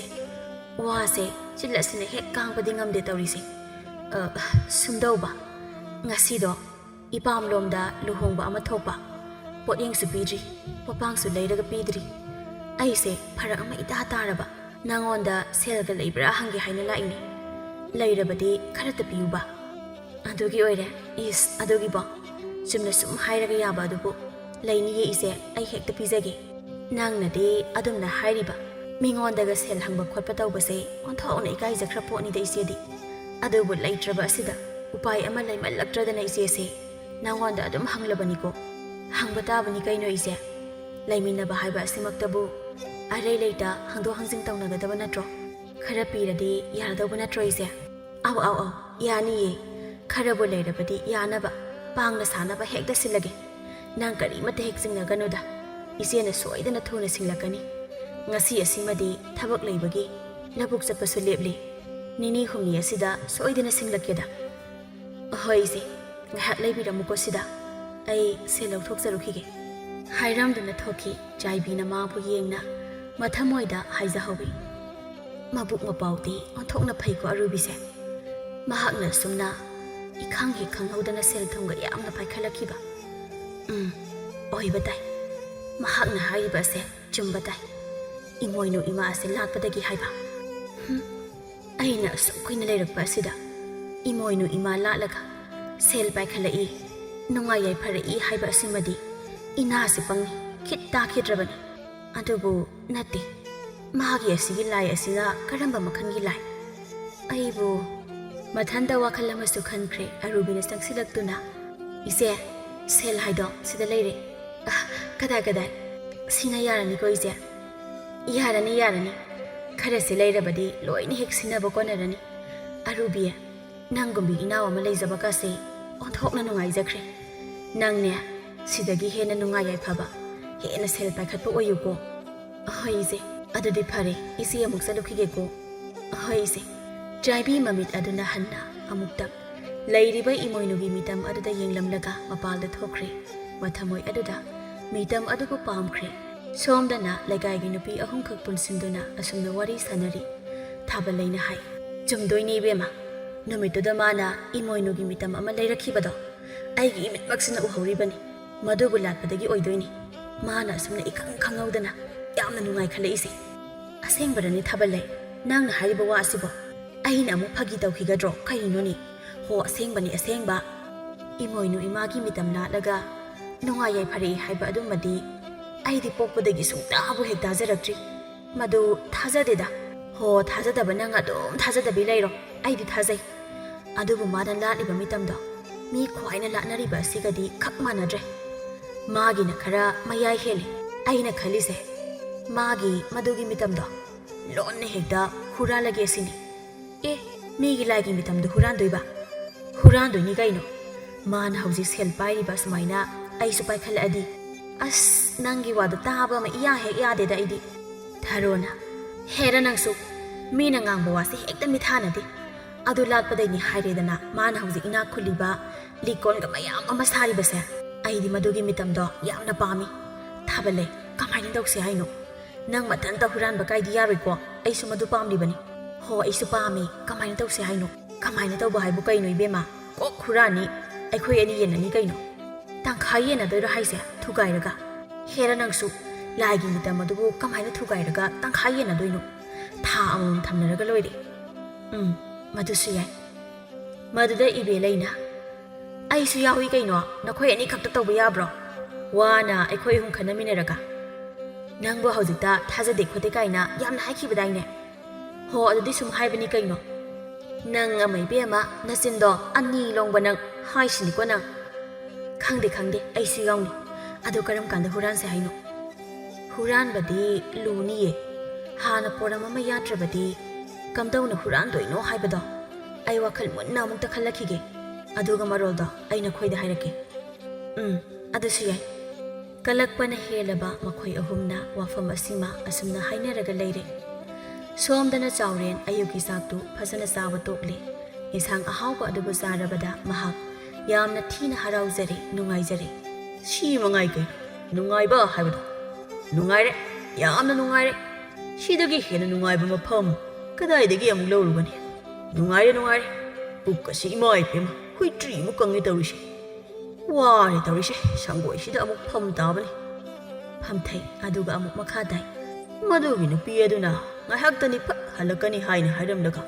Speaker 1: ꯋꯥꯁꯦ ꯆꯤꯜꯂꯁꯤꯅ ꯍꯦꯛ ꯀꯥꯡꯕꯗꯤ ꯉꯝꯗꯦ ꯇꯧꯔꯤꯁꯦ꯫ ꯁꯨꯝꯗꯧꯕ, ꯉꯁꯤꯗꯣ ꯏꯄꯥꯝꯂꯣꯝꯗ ꯂꯨꯍꯣꯡꯕ ꯑꯃ ꯊꯣꯛꯄ, ꯄꯣꯠꯌꯦꯡꯁꯨ ꯄꯤꯗ꯭ꯔꯤ, ꯄꯣꯠꯄꯥꯡꯁꯨ ꯂꯩꯔꯒ ꯄꯤꯗ꯭ꯔꯤ꯫ ꯑꯩꯁꯦ ꯐꯔꯛ ꯑꯃ ꯏꯇꯥ ꯇꯥꯔꯕ, ꯅꯪꯉꯣꯟꯗ ꯁꯦꯜꯒ ꯂꯩꯕ꯭ꯔꯥ ꯍꯪꯒꯦ ꯍꯥꯏꯅ ꯂꯥꯛꯏꯅꯦ꯫ ꯂꯩꯔꯕꯗꯤ ꯈꯔꯇ ꯄꯤꯌꯨꯕ." "ꯑꯗꯨꯒꯤ ꯑꯣꯏꯔꯦ? ꯏꯁ, ꯑꯗꯨꯒꯤꯕꯣ? ꯆꯨꯝꯅ ꯁꯨꯝ ꯍꯥꯏꯔꯒ ꯌꯥꯕ ꯑꯗꯨꯕꯨ ꯂꯩꯅꯤꯌꯦ ꯏꯆꯦ, ꯑꯩ ꯍꯦꯛꯇ ꯄꯤꯖꯒꯦ." "ꯅꯪꯅꯗꯤ ꯑꯗꯨꯝꯅ ꯍꯥꯏꯔꯤꯕ, ꯃꯤꯉꯣꯟꯗꯒ ꯁꯦල් ꯍꯪꯕ ꯈꯣꯠꯄ ꯇꯧꯕꯁꯦ ꯑꯣꯟꯊꯣꯛꯅ ꯏꯀꯥꯏꯖꯈ꯭ꯔ ꯄꯣꯠꯅꯤꯗ ꯏꯆꯦꯗꯤ꯫ ꯑꯗꯨꯕꯨ ꯂꯩꯇ꯭ꯔꯕ ꯑꯁꯤꯗ ꯎꯄꯥꯏ ꯑꯃ ꯂꯩꯃꯜꯂꯛꯇ꯭ꯔꯗꯅ ꯏꯆꯦꯁꯦ ꯅꯪꯉꯣꯟꯗ ꯑꯗꯨꯝ ꯍꯪꯂꯕꯅꯤꯀꯣ." "ꯍꯪꯕ ꯇꯥꯕꯅꯤ ꯀꯩꯅꯣ ꯏꯆꯦ, ꯂꯩꯃꯤꯟꯅꯕ ꯍꯥꯏꯕ ꯑꯁꯤꯃꯛꯇꯕꯨ ꯑꯔꯩ ꯂꯩꯇ ꯍꯪꯗꯣꯛ ꯍꯪꯖꯤꯟ ꯇꯧꯅꯒꯗꯕ ꯅꯠꯇ꯭ꯔꯣ? ꯈꯔ ꯄꯤꯔꯗꯤ ꯌꯥꯔꯗꯧꯕ ꯅꯠꯇ꯭ꯔꯣ ꯏꯆꯦ?" "ꯑꯧ ꯑꯧ ꯑꯧ, ꯌꯥꯅꯤꯌꯦ. ꯈꯔꯕꯨ ꯂꯩꯔꯕꯗꯤ ꯌꯥꯅꯕ ꯄꯥꯡꯅ ꯁꯥꯅꯕ ꯍꯦꯛꯇ ꯁꯤꯜꯂꯒꯦ꯫ ꯅꯪ ꯀꯔꯤꯃꯠꯇ ꯍꯦꯛ ꯆꯤꯡꯅꯒꯅꯨꯗ, ꯏꯆꯦꯅ ꯁꯣꯏꯗꯅ ꯊꯨꯅ ꯁꯤꯡꯂꯛꯀꯅꯤ꯫ ꯉꯁꯤ ꯑꯁꯤꯃꯗꯤ ꯊꯕꯛ ꯂꯩꯕꯒꯤ ꯂꯧꯕꯨꯛ ꯆꯠꯄꯁꯨ ꯂꯦꯞꯂꯤ, ꯅꯤꯅꯤ ꯍꯨꯝꯅꯤ ꯑꯁꯤꯗ ꯁꯣꯏꯗꯅ ꯁꯤꯡꯂꯛꯀꯦꯗ." "ꯍꯣꯏ ꯏꯆꯦ, ꯉꯥꯏꯍꯥꯛ ꯂꯩꯕꯤꯔꯝꯃꯨꯀꯣ ꯁꯤꯗ, ꯑꯩ ꯁꯦꯜ ꯂꯧꯊꯣꯛꯆꯔꯨꯈꯤꯒꯦ." ꯍꯥꯏꯔꯝꯗꯨꯅ ꯊꯣꯛꯈꯤ ꯆꯥꯏꯕꯤꯅ ꯃꯥꯕꯨ ꯌꯦꯡꯅ ꯃꯊꯃꯣꯏꯗ ꯍꯥꯏꯖꯍꯧꯏ, "ꯃꯕꯨꯛ ꯃꯄꯥꯎꯗꯤ ꯑꯣꯟꯊꯣꯛꯅ ꯐꯩꯀꯣ ꯑꯔꯨꯕꯤꯁꯦ꯫ ꯃꯍꯥꯛꯅ ꯑꯁꯨꯝꯅ ꯏꯈꯪ ꯍꯦꯛ ꯈꯪꯍꯧꯗꯅ ꯁꯦꯜ ꯊꯨꯝꯒ ꯌꯥꯝꯅ ꯄꯥꯏꯈꯠꯂꯛꯈꯤꯕ꯫ ꯑꯣꯏꯕ ꯇꯥꯏ, ꯃꯍꯥꯛꯅ ꯍꯥꯏꯔꯤꯕ ꯑꯁꯦ ꯆꯨꯝꯕ ꯇꯥꯏ꯫ ꯏꯃꯣꯏꯅꯨ ꯏꯃꯥ ꯑꯁꯦ ꯂꯥꯠꯄꯗꯒꯤ ꯍꯥꯏꯕ꯫ ꯑꯩꯅ ꯑꯁꯨꯛ ꯀꯨꯏꯅ ꯂꯩꯔꯛꯄ ꯑꯁꯤꯗ ꯏꯃꯣꯏꯅු ꯏꯃꯥ ꯂꯥꯠꯂꯒ ꯁꯦꯜ ꯄꯥꯏꯈꯠꯂꯛꯏ, ꯅꯨꯡꯉꯥꯏ ꯌꯥꯏꯐꯔꯛꯏ ꯍꯥꯏꯕ ꯑꯁꯤꯃꯗꯤ ꯏꯅꯥꯁꯤ ꯄꯪꯉꯤ, ꯈꯤꯠ ꯇꯥꯈꯤꯗ꯭ꯔꯕꯅꯤ꯫ ꯑꯗꯨꯕꯨ ꯅꯠꯇꯦ, ꯃꯥꯒꯤ ꯑꯁꯤꯒꯤ ꯂꯥꯏ ꯑꯁꯤꯅ ꯀꯔꯝꯕ ꯃꯈꯜꯒꯤ ꯂꯥꯏ? ꯑꯩꯕꯨ..." ꯃꯊꯟꯇ ꯋꯥꯈꯜ ꯑꯃꯁꯨ ꯈꯟꯈ꯭ꯔꯦ ꯑꯔꯨꯕꯤꯅ ꯆꯪꯁꯤꯜꯂꯛꯇꯨꯅ, "ꯏꯆꯦ, ꯁꯦꯜ ꯍꯥꯏꯗꯣ ꯁꯤꯗ ꯂꯩꯔꯦ." "ꯀꯗꯥꯏ? ꯁꯤꯅ ꯌꯥꯔꯅꯤꯀꯣ ꯏꯆꯦ?" "ꯌꯥꯔꯅꯤ ꯌꯥꯔꯅꯤ, ꯈꯔꯁꯤ ꯂꯩꯔꯕꯗꯤ ꯂꯣꯏꯅ ꯍꯦꯛ ꯁꯤꯟꯅꯕ ꯀꯣꯟꯅꯔꯅꯤ꯫ ꯑꯔꯨꯕꯤ, ꯅꯪꯒꯨꯝꯕꯤ ꯏꯅꯥꯎ ꯑꯃ ꯂꯩꯖꯕꯀꯥꯁꯦ ꯑꯣꯟꯊꯣꯛꯅ ꯅꯨꯡꯉꯥꯏꯖꯈ꯭ꯔꯦ꯫ ꯅꯪꯅꯦ ꯁꯤꯗꯒꯤ ꯍꯦꯟꯅ ꯅꯨꯡꯉꯥꯏ ꯌꯥꯏꯐꯕ, ꯍꯦꯟꯅ ꯁꯦꯜ ꯄꯥꯏꯈꯠꯄ ꯑꯣꯏꯌꯨꯀꯣ." "ꯍꯣꯏ ꯏꯆꯦ, ꯑꯗꯨꯗꯤ ꯐꯔꯦ, ꯏꯆꯦ ꯑꯃꯨꯛ ꯆꯠꯂꯨꯈꯤꯒꯦꯀꯣ." "ꯍꯣꯏ ꯏꯆꯦ." ꯆꯥꯏꯕꯤ ꯃꯃꯤꯠ ꯑꯗꯨꯅ ꯍꯟꯅ ꯑꯃꯨꯛꯇꯪ ꯂꯩꯔꯤꯕ ꯏꯃꯣꯏꯅꯨꯒꯤ ꯃꯤꯇꯝ ꯑꯗꯨꯗ ꯌꯦꯡꯂꯝꯂꯒ ꯃꯄꯥꯜꯗ ꯊꯣꯛꯈ꯭ꯔꯦ꯫ ꯃꯊꯃꯣꯏ ꯑꯗꯨꯗ ꯃꯤꯇꯝ ꯑꯗꯨꯕꯨ ꯄꯥꯝꯈ꯭ꯔꯦ꯫ ꯁꯣꯝꯗꯅ ꯂꯩꯀꯥꯏꯒꯤ ꯅꯨꯄꯤ ꯑꯍꯨꯝꯈꯛ ꯄꯨꯟꯁꯤꯟꯗꯨꯅ ꯑꯁꯨꯝꯅ ꯋꯥꯔꯤ ꯁꯥꯟꯅꯔꯤ꯫ ꯊꯥꯕꯜꯂꯩꯅ ꯍꯥꯏ, "ꯆꯨꯝꯗꯣꯏꯅꯤ ꯏꯕꯦꯝꯃ, ꯅꯨꯃꯤꯠꯇꯨꯗ ꯃꯥꯅ ꯏꯃꯣꯏꯅꯨꯒꯤ ꯃꯤꯇꯝ ꯑꯃ ꯂꯩꯔꯛꯈꯤꯕꯗꯣ ꯑꯩꯒꯤ ꯏꯃꯤꯠꯃꯛꯁꯤꯅ ꯎꯍꯧꯔꯤꯕꯅꯤ꯫ ꯃꯗꯨꯕꯨ ꯂꯥꯠꯄꯗꯒꯤ ꯑꯣꯏꯗꯣꯏꯅꯤ ꯃꯥꯅ ꯑꯁꯨꯝꯅ ꯏꯈꯪ ꯈꯪꯍꯧꯗꯅ ꯌꯥꯝꯅ ꯅꯨꯡꯉꯥꯏꯈꯠꯂꯛꯏꯁꯦ꯫ ꯑꯁꯦꯡꯕꯔꯅꯤ ꯊꯥꯕꯜꯂꯩ, ꯅꯪꯅ ꯍꯥꯏꯔꯤꯕ ꯋꯥ ꯑꯁꯤꯕꯣ? ꯑꯩꯅ ꯑꯃꯨꯛ ꯐꯥꯒꯤ ꯇꯧꯈꯤꯒꯗ꯭ꯔꯣ ꯀꯔꯤꯅꯣꯅꯦ? ꯍꯣ, ꯑꯁꯦꯡꯕꯅꯤ ꯑꯁꯦꯡꯕ꯫ ꯏꯃꯣꯏꯅු ꯏꯃꯥꯒꯤ ꯃꯤꯇꯝ ꯂꯥꯠꯂꯒ ꯅꯨꯡꯉꯥꯏ ꯌꯥꯏꯐꯔꯛꯏ ꯍꯥꯏꯕ ꯑꯗꯨꯃꯗꯤ
Speaker 2: ꯑꯩꯗꯤ ꯄꯣꯛꯄꯗꯒꯤ ꯁꯨꯡꯇꯥꯕꯨ ꯍꯦꯛ ꯇꯥꯖꯔꯛꯇ꯭ꯔꯤ ꯃꯗꯨ ꯊꯥꯖꯗꯦꯗ ꯍꯣ ꯊꯥꯖꯗꯕ ꯅꯪ ꯑꯗꯨꯝ ꯊꯥꯖꯗꯕꯤ ꯂꯩꯔꯣ ꯑꯩꯗꯤ ꯊꯥꯖꯩ ꯑꯗꯨꯕꯨ ꯃꯥꯅ ꯂꯥꯠꯂꯤꯕ ꯃꯤꯇꯝꯗꯣ ꯃꯤ ꯈ꯭ꯋꯥꯏꯅ ꯂꯥꯠꯅꯔꯤꯕ ꯑꯁꯤꯒꯗꯤ ꯈꯛ ꯃꯥꯟꯅꯗ꯭ꯔꯦ ꯃꯥꯒꯤꯅ ꯈꯔ ꯃꯌꯥꯏ ꯍꯦꯜꯂꯤ ꯑꯩꯅ ꯈꯜꯂꯤꯁꯦ ꯃꯥꯒꯤ ꯃꯗꯨꯒꯤ ꯃꯤꯇꯝꯗꯣ ꯂꯣꯟꯅ ꯍꯦꯛꯇ ꯍꯨꯔꯥꯜꯂꯒꯦ ꯁꯤꯅꯤ ꯑꯦ ꯃꯤꯒꯤ ꯂꯥꯏꯒꯤ ꯃꯤꯇꯝꯗꯣ ꯍꯨꯔꯥꯟꯗꯣꯏꯕ ꯍꯨꯔꯥꯟꯗꯣꯏꯅꯤ ꯀꯩꯅꯣ ꯃꯥꯅ ꯍꯧꯖꯤꯛ ꯁꯦꯜ ꯄꯥꯏꯔꯤꯕ ꯁꯨꯃꯥꯏꯅ ꯑꯩꯁꯨ ꯄꯥꯏꯈꯠꯂꯛꯑꯗꯤ ꯑꯁ ꯅꯪꯒꯤ ꯋꯥꯗꯣ ꯇꯥꯕ ꯑꯃ ꯏꯌꯥ ꯍꯦꯛ ꯌꯥꯗꯦꯗ ꯑꯩꯗꯤ ꯊꯥꯔꯣꯅ ꯍꯦꯔ ꯅꯪꯁꯨ ꯃꯤꯅ ꯉꯥꯡꯕ ꯋꯥꯁꯦ ꯍꯦꯛꯇ ꯃꯤꯊꯥꯅꯗꯦ ꯑꯗꯨ ꯂꯥꯠꯄꯗꯩꯅꯤ ꯍꯥꯏꯔꯦꯗꯅ ꯃꯥꯅ ꯍꯧꯖꯤꯛ ꯏꯅꯥꯛ ꯈꯨꯜꯂꯤꯕ ꯂꯤꯀꯣꯟꯒ ꯃꯌꯥꯝ ꯑꯃ ꯁꯥꯔꯤꯕꯁꯦ ꯑꯩꯗꯤ ꯃꯗꯨꯒꯤ ꯃꯤꯇꯝꯗꯣ ꯌꯥꯝꯅ ꯄꯥꯝꯃꯤ ꯊꯥꯕꯜꯂꯦ ꯀꯃꯥꯏꯅ ꯇꯧꯁꯦ ꯍꯥꯏꯅꯣ ꯅꯪ ꯃꯊꯟꯇ ꯍꯨꯔꯥꯟꯕ ꯀꯥꯏꯗꯤ ꯌꯥꯔꯣꯏꯀꯣ ꯑꯩꯁꯨ ꯃꯗꯨ ꯄꯥꯝꯂꯤꯕꯅꯤ ꯍꯣ ꯑꯩꯁꯨ ꯄꯥꯝꯃꯤ ꯀꯃꯥꯏꯅ ꯇꯧꯁꯦ ꯍꯥꯏꯅꯣ ꯀꯃꯥꯏꯅ ꯇꯧꯕ ꯍꯥꯏꯕꯨ ꯀꯩꯅꯣ ꯏꯕꯦꯝꯃ ꯀꯣꯛ ꯍꯨꯔꯥꯟꯅꯤ ꯑꯩꯈꯣꯏ ꯑꯅꯤ ꯌꯦꯟꯅꯅꯤ ꯀꯩꯅꯣ ꯇꯪꯈꯥꯏ ꯌꯦꯟꯅꯗꯣꯏꯔꯣ ꯍꯥꯏꯁꯦ ꯊꯨꯒꯥꯏꯔꯒ ꯍꯦꯔ ꯅꯪꯁꯨ ꯂꯥꯏꯒꯤ ꯃꯤꯇꯝ ꯑꯗꯨꯕꯨ ꯀꯃꯥꯏꯅ ꯊꯨꯒꯥꯏꯔꯒ ꯇꯪꯈꯥꯏ ꯌꯦꯟꯅꯗꯣꯏꯅꯣ ꯊꯥ ꯑꯃꯃꯝ ꯊꯝꯅꯔꯒ ꯂꯣꯏꯔꯦ ꯃꯗꯨꯁꯨ ꯌꯥꯏ ꯃꯗꯨꯗ ꯏꯕꯦ ꯂꯩꯅ ꯑꯩꯁꯨ ꯌꯥꯎꯏ ꯀꯩꯅꯣ ꯅꯈꯣꯏ ꯑꯅꯤ ꯈꯛꯇ ꯇꯧꯕ ꯌꯥꯕ꯭ꯔꯣ ꯋꯥꯅ ꯑꯩꯈꯣꯏ ꯑꯍꯨꯝ ꯈꯟꯅꯃꯤꯟꯅꯔꯒ ꯅꯪꯕꯨ ꯍꯧꯖꯤꯛꯇ ꯊꯥꯖꯗꯦ ꯈꯣꯠꯇꯦ ꯀꯥꯏꯅ ꯌꯥꯝꯅ ꯍꯥꯏꯈꯤꯕꯗꯥꯏꯅꯦ ꯍꯣ ꯑꯗꯨꯗꯤ ꯁꯨꯝ ꯍꯥꯏꯕꯅꯤ ꯀꯩꯅꯣ ꯅꯪ ꯑꯃ ꯏꯕꯦꯝꯃ ꯅꯆꯤꯟꯗꯣ ꯑꯅꯤ ꯂꯣꯡꯕ ꯅꯪ ꯍꯥꯏꯁꯤꯅꯤꯀꯣ ꯅꯪ ꯈꯪꯗꯦ ꯑꯩꯁꯨ ꯌꯥꯎꯅꯤ ꯑꯗꯨ ꯀꯔꯝ ꯀꯥꯟꯗ ꯍꯨꯔꯥꯟꯁꯦ ꯍꯥꯏꯅꯣ ꯍꯨꯔꯥꯟꯕꯗꯤ ꯂꯨꯅꯤꯌꯦ ꯍꯥꯟꯅ ꯄꯣꯔꯝ ꯑꯃ ꯌꯥꯗ꯭ꯔꯕꯗꯤ ꯀꯝꯗꯧꯅ ꯍꯨꯔꯥꯟꯗꯣꯏꯅꯣ ꯍꯥꯏꯕꯗꯣ ꯑꯩ ꯋꯥꯈꯜ ꯃꯨꯟꯅ ꯑꯃꯨꯛꯇ ꯈꯜꯂꯛꯈꯤꯒꯦ ꯑꯗꯨꯒ ꯃꯔꯣꯜꯗꯣ ꯑꯩ ꯅꯈꯣꯏꯗ ꯍꯥꯏꯔꯛꯀꯦ ꯑꯗꯨꯁꯨ ꯌꯥꯏ ꯀꯜꯂꯛꯄꯅ ꯍꯦꯜꯂꯕ ꯃꯈꯣꯏ ꯑꯍꯨꯝꯅ ꯋꯥꯐꯝ ꯑꯁꯤꯃ ꯑꯁꯨꯝꯅ ꯍꯥꯏꯅꯔꯒ ꯂꯩꯔꯦ ꯁꯣꯝꯗꯅ ꯆꯥꯎꯔꯦꯟ ꯑꯌꯨꯛꯀꯤ ꯆꯥꯛꯇꯨ ꯐꯖꯅ ꯆꯥꯕ ꯇꯣꯛꯂꯦ ꯏꯟꯁꯥꯡ ꯑꯍꯥꯎꯕ ꯑꯗꯨꯕꯨ ꯆꯥꯔꯕꯗ ꯃꯍꯥꯛ ꯌꯥꯝꯅ ꯊꯤꯅ ꯍꯔꯥꯎꯖꯔꯦ ꯅꯨꯡꯉꯥꯏꯖꯔꯦ ꯁꯤ ꯃꯉꯥꯏ ꯀꯩ ꯅꯨꯡꯉꯥꯏꯕ ꯍꯥꯏꯕꯗꯣ ꯅꯨꯡꯉꯥꯏꯔꯦ ꯌꯥꯝꯅ ꯅꯨꯡꯉꯥꯏꯔꯦ ꯁꯤꯗꯒꯤ ꯍꯦꯟꯅ ꯅꯨꯡꯉꯥꯏꯕ ꯃꯐꯝ ꯀꯗꯥꯏꯗꯒꯤ ꯑꯃꯨꯛ ꯂꯧꯔꯨꯒꯅꯤ ꯅꯨꯡꯉꯥꯏꯔꯦ ꯄꯨꯛ ꯑꯁꯤ ꯏꯃꯥ ꯏꯄꯦꯝꯃ ꯍꯨꯏꯇ꯭ꯔꯤꯃꯨꯛ ꯀꯪꯉꯦ ꯇꯧꯔꯤꯁꯦ ꯋꯥꯔꯦ ꯇꯧꯔꯤꯁꯦ ꯁꯪꯒꯣꯏꯁꯤꯗ ꯑꯃꯨꯛ ꯐꯝ ꯇꯥꯕꯅꯤ ꯐꯝꯊꯩ ꯑꯗꯨꯒ ꯑꯃꯨꯛ ꯃꯈꯥ ꯇꯥꯏ ꯃꯗꯨꯒꯤ ꯅꯨꯄꯤ ꯑꯗꯨꯅ ꯉꯥꯏꯍꯥꯛꯇꯅꯤ ꯐꯠ ꯍꯜꯂꯛꯀꯅꯤ ꯍꯥꯏꯅ ꯍꯥꯏꯔꯝꯂꯒ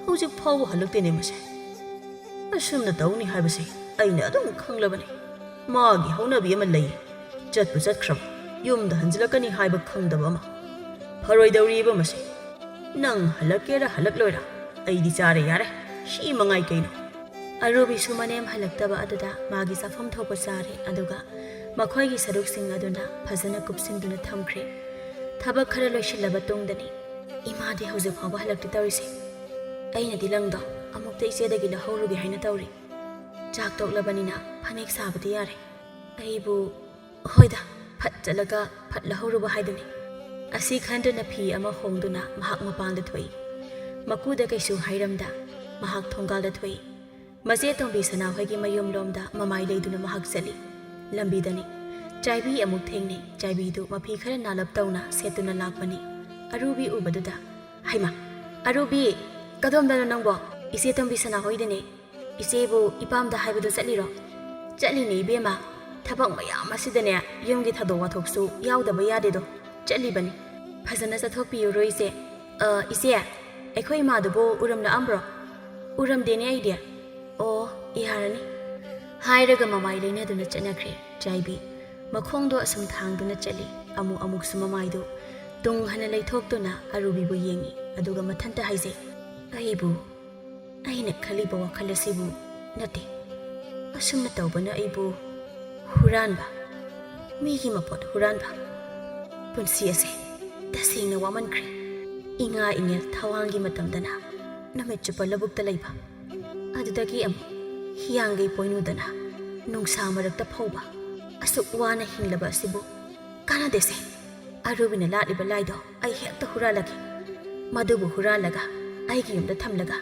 Speaker 2: ꯍꯧꯖꯤꯛ ꯐꯥꯎꯕ ꯍꯜꯂꯛꯇꯦꯅꯦ ꯃꯁꯦ ꯑꯁꯨꯝꯅ ꯇꯧꯅꯤ ꯍꯥꯏꯕꯁꯦ ꯑꯩꯅ ꯑꯗꯨꯝ ꯈꯪꯂꯕꯅꯤ ꯃꯥꯒꯤ ꯍꯧꯅꯕꯤ ꯑꯃ ꯂꯩ ꯆꯠꯄꯨ ꯆꯠꯈ꯭ꯔꯕ ꯌꯨꯝꯗ ꯍꯟꯖꯤꯜꯂꯛꯀꯅꯤ ꯍꯥꯏꯕ ꯈꯪꯗꯕ ꯑꯃ ꯐꯔꯣꯏꯗꯧꯔꯤꯕ ꯃꯁꯦ ꯅꯪ ꯍꯜꯂꯛꯀꯦꯔ ꯍꯜꯂꯛꯂꯣꯏꯔ ꯑꯩꯗꯤ ꯆꯥꯔꯦ ꯌꯥꯔꯦ ꯁꯤ ꯃꯉꯥꯏ ꯀꯩꯅꯣ ꯑꯔꯨꯕꯤꯁꯨ ꯃꯅꯦꯝ ꯍꯜꯂꯛꯇꯕ ꯑꯗꯨꯗ ꯃꯥꯒꯤ ꯆꯥꯐꯝ ꯊꯣꯛꯄ ꯆꯥꯔꯦ ꯑꯗꯨꯒ ꯃꯈꯣꯏꯒꯤ ꯁꯔꯨꯛꯁꯤꯡ ꯑꯗꯨꯅ ꯐꯖꯅ ꯀꯨꯞꯁꯤꯟꯗꯨꯅ ꯊꯝꯈ꯭ꯔꯦ ꯊꯕꯛ ꯈꯔ ꯂꯣꯏꯁꯤꯜꯂꯕ ꯇꯨꯡꯗꯅꯤ ꯏꯃꯥꯗꯤ ꯍꯧꯖꯤꯛ ꯐꯥꯎꯕ ꯍꯜꯂꯛꯇꯦ ꯇꯧꯔꯤꯁꯦ ꯑꯩꯅꯗꯤ ꯂꯪꯗꯣ ꯑꯃꯨꯛꯇ ꯏꯆꯦꯗꯒꯤ ꯂꯧꯍꯧꯔꯨꯒꯦ ꯍꯥꯏꯅ ꯇꯧꯔꯤ ꯆꯥꯛ ꯇꯣꯛꯂꯕꯅꯤꯅ ꯐꯅꯦꯛ ꯁꯥꯕꯗꯤ ꯌꯥꯔꯦ ꯑꯩꯕꯨ ꯍꯣꯏꯗ ꯐꯠ ꯆꯠꯂꯒ ꯐꯠ ꯂꯧꯍꯧꯔꯨꯕ ꯍꯥꯏꯗꯨꯅꯤ ꯑꯁꯤ ꯈꯟꯗꯨꯅ ꯐꯤ ꯑꯃ ꯍꯣꯡꯗꯨꯅ ꯃꯍꯥꯛ ꯃꯄꯥꯟꯗ ꯊꯣꯛꯏ ꯃꯀꯨꯗ ꯀꯩꯁꯨ ꯍꯥꯏꯔꯝꯗ ꯃꯍꯥꯛ ꯊꯣꯡꯒꯥꯜꯗ ꯊꯣꯛꯏ ꯃꯆꯦ ꯇꯣꯝꯕꯤ ꯁꯅꯥꯍꯣꯏꯒꯤ ꯃꯌꯨꯝꯂꯣꯝꯗ ꯃꯃꯥꯏ ꯂꯩꯗꯨꯅ ꯃꯍꯥꯛ ꯆꯠꯂꯤ ꯂꯝꯕꯤꯗꯅꯤ ꯆꯥꯏꯕꯤ ꯑꯃꯨꯛ ꯊꯦꯡꯅꯩ ꯆꯥꯏꯕꯤꯗꯨ ꯃꯐꯤ ꯈꯔ ꯅꯥꯂꯞ ꯇꯧꯅ ꯁꯦꯠꯇꯨꯅ ꯂꯥꯛꯄꯅꯤ ꯑꯔꯨꯕꯤ ꯎꯕꯗꯨꯗ ꯍꯩꯃꯥ ꯑꯔꯨꯕꯤ ꯀꯗꯣꯝꯗꯅꯣ ꯅꯪꯕꯣ ꯏꯆꯦ ꯇꯣꯝꯕꯤ ꯁꯅꯥꯍꯣꯏꯗꯅꯦ ꯏꯆꯦꯕꯨ ꯏꯄꯥꯝꯗ ꯍꯥꯏꯕꯗꯨ ꯆꯠꯂꯤꯔꯣ ꯆꯠꯂꯤꯅꯦ ꯏꯕꯦꯝꯃ ꯊꯕꯛ ꯃꯌꯥꯝ ꯑꯁꯤꯗꯅꯦ ꯌꯨꯝꯒꯤ ꯊꯧꯗꯣꯛ ꯋꯥꯊꯣꯛꯁꯨ ꯌꯥꯎꯗꯕ ꯌꯥꯗꯦꯗꯣ ꯆꯠꯂꯤꯕꯅꯤ ꯐꯖꯅ ꯆꯠꯊꯣꯛꯄꯤꯌꯨꯔꯣ ꯏꯆꯦ ꯏꯆꯦ ꯑꯩꯈꯣꯏ ꯏꯃꯥꯗꯨꯕꯨ ꯎꯔꯝꯂꯛꯑꯝꯕ꯭ꯔꯣ ꯎꯔꯝꯗꯦꯅꯦ ꯑꯩꯗꯤ ꯑꯣ ꯌꯥꯔꯅꯤ ꯍꯥꯏꯔꯒ ꯃꯃꯥꯏ ꯂꯩꯅꯗꯨꯅ ꯆꯠꯅꯈ꯭ꯔꯦ ꯆꯥꯏꯕꯤ ꯃꯈꯣꯡꯗꯣ ꯑꯁꯨꯝ ꯊꯥꯡꯗꯨꯅ ꯆꯠꯂꯤ ꯑꯃꯨꯛꯁꯨ ꯃꯃꯥꯏꯗꯨ ꯇꯨꯡ ꯍꯟꯅ ꯂꯩꯊꯣꯛꯇꯨꯅ ꯑꯔꯨꯕꯤꯕꯨ ꯌꯦꯡꯉꯤ ꯑꯗꯨꯒ ꯃꯊꯟꯇ ꯍꯥꯏꯖꯩ ꯑꯩꯅ ꯈꯜꯂꯤꯕ ꯋꯥꯈꯜ ꯑꯁꯤꯕꯨ ꯅꯠꯇꯦ ꯑꯁꯨꯝꯅ ꯇꯧꯕꯅ ꯑꯩꯕꯨ ꯍꯨꯔꯥꯟꯕ ꯃꯤꯒꯤ ꯃꯄꯣꯠ ꯍꯨꯔꯥꯟꯕ ꯄꯨꯟꯁꯤ ꯑꯁꯦ ꯇꯁꯦꯡꯅ ꯋꯥꯃꯟꯈ꯭ꯔꯦ ꯏꯉꯥ ꯏꯉꯦꯜ ꯊꯋꯥꯡꯒꯤ ꯃꯇꯝꯗꯅ ꯅꯨꯃꯤꯠ ꯆꯨꯞꯄ ꯂꯧꯕꯨꯛꯇ ꯂꯩꯕ ꯑꯗꯨꯗꯒꯤ ꯑꯃꯨꯛ ꯍꯤꯌꯥꯡꯒꯩ ꯄꯣꯏꯅꯨꯗꯅ ꯅꯨꯡꯁꯥ ꯃꯔꯛꯇ ꯐꯧꯕ ꯑꯁꯨꯛ ꯋꯥꯅ ꯍꯤꯡꯂꯕ ꯑꯁꯤꯕꯨ ꯀꯥꯟꯅꯗꯦꯁꯦ ꯑꯔꯨꯕꯤꯅ ꯂꯥꯠꯂꯤꯕ ꯂꯥꯏꯗꯣ ꯑꯩ ꯍꯦꯛꯇ ꯍꯨꯔꯥꯜꯂꯒꯦ ꯃꯗꯨꯕꯨ ꯍꯨꯔꯥꯜꯂꯒ ꯑꯩꯒꯤ ꯌꯨꯝꯗ ꯊꯝꯂꯒ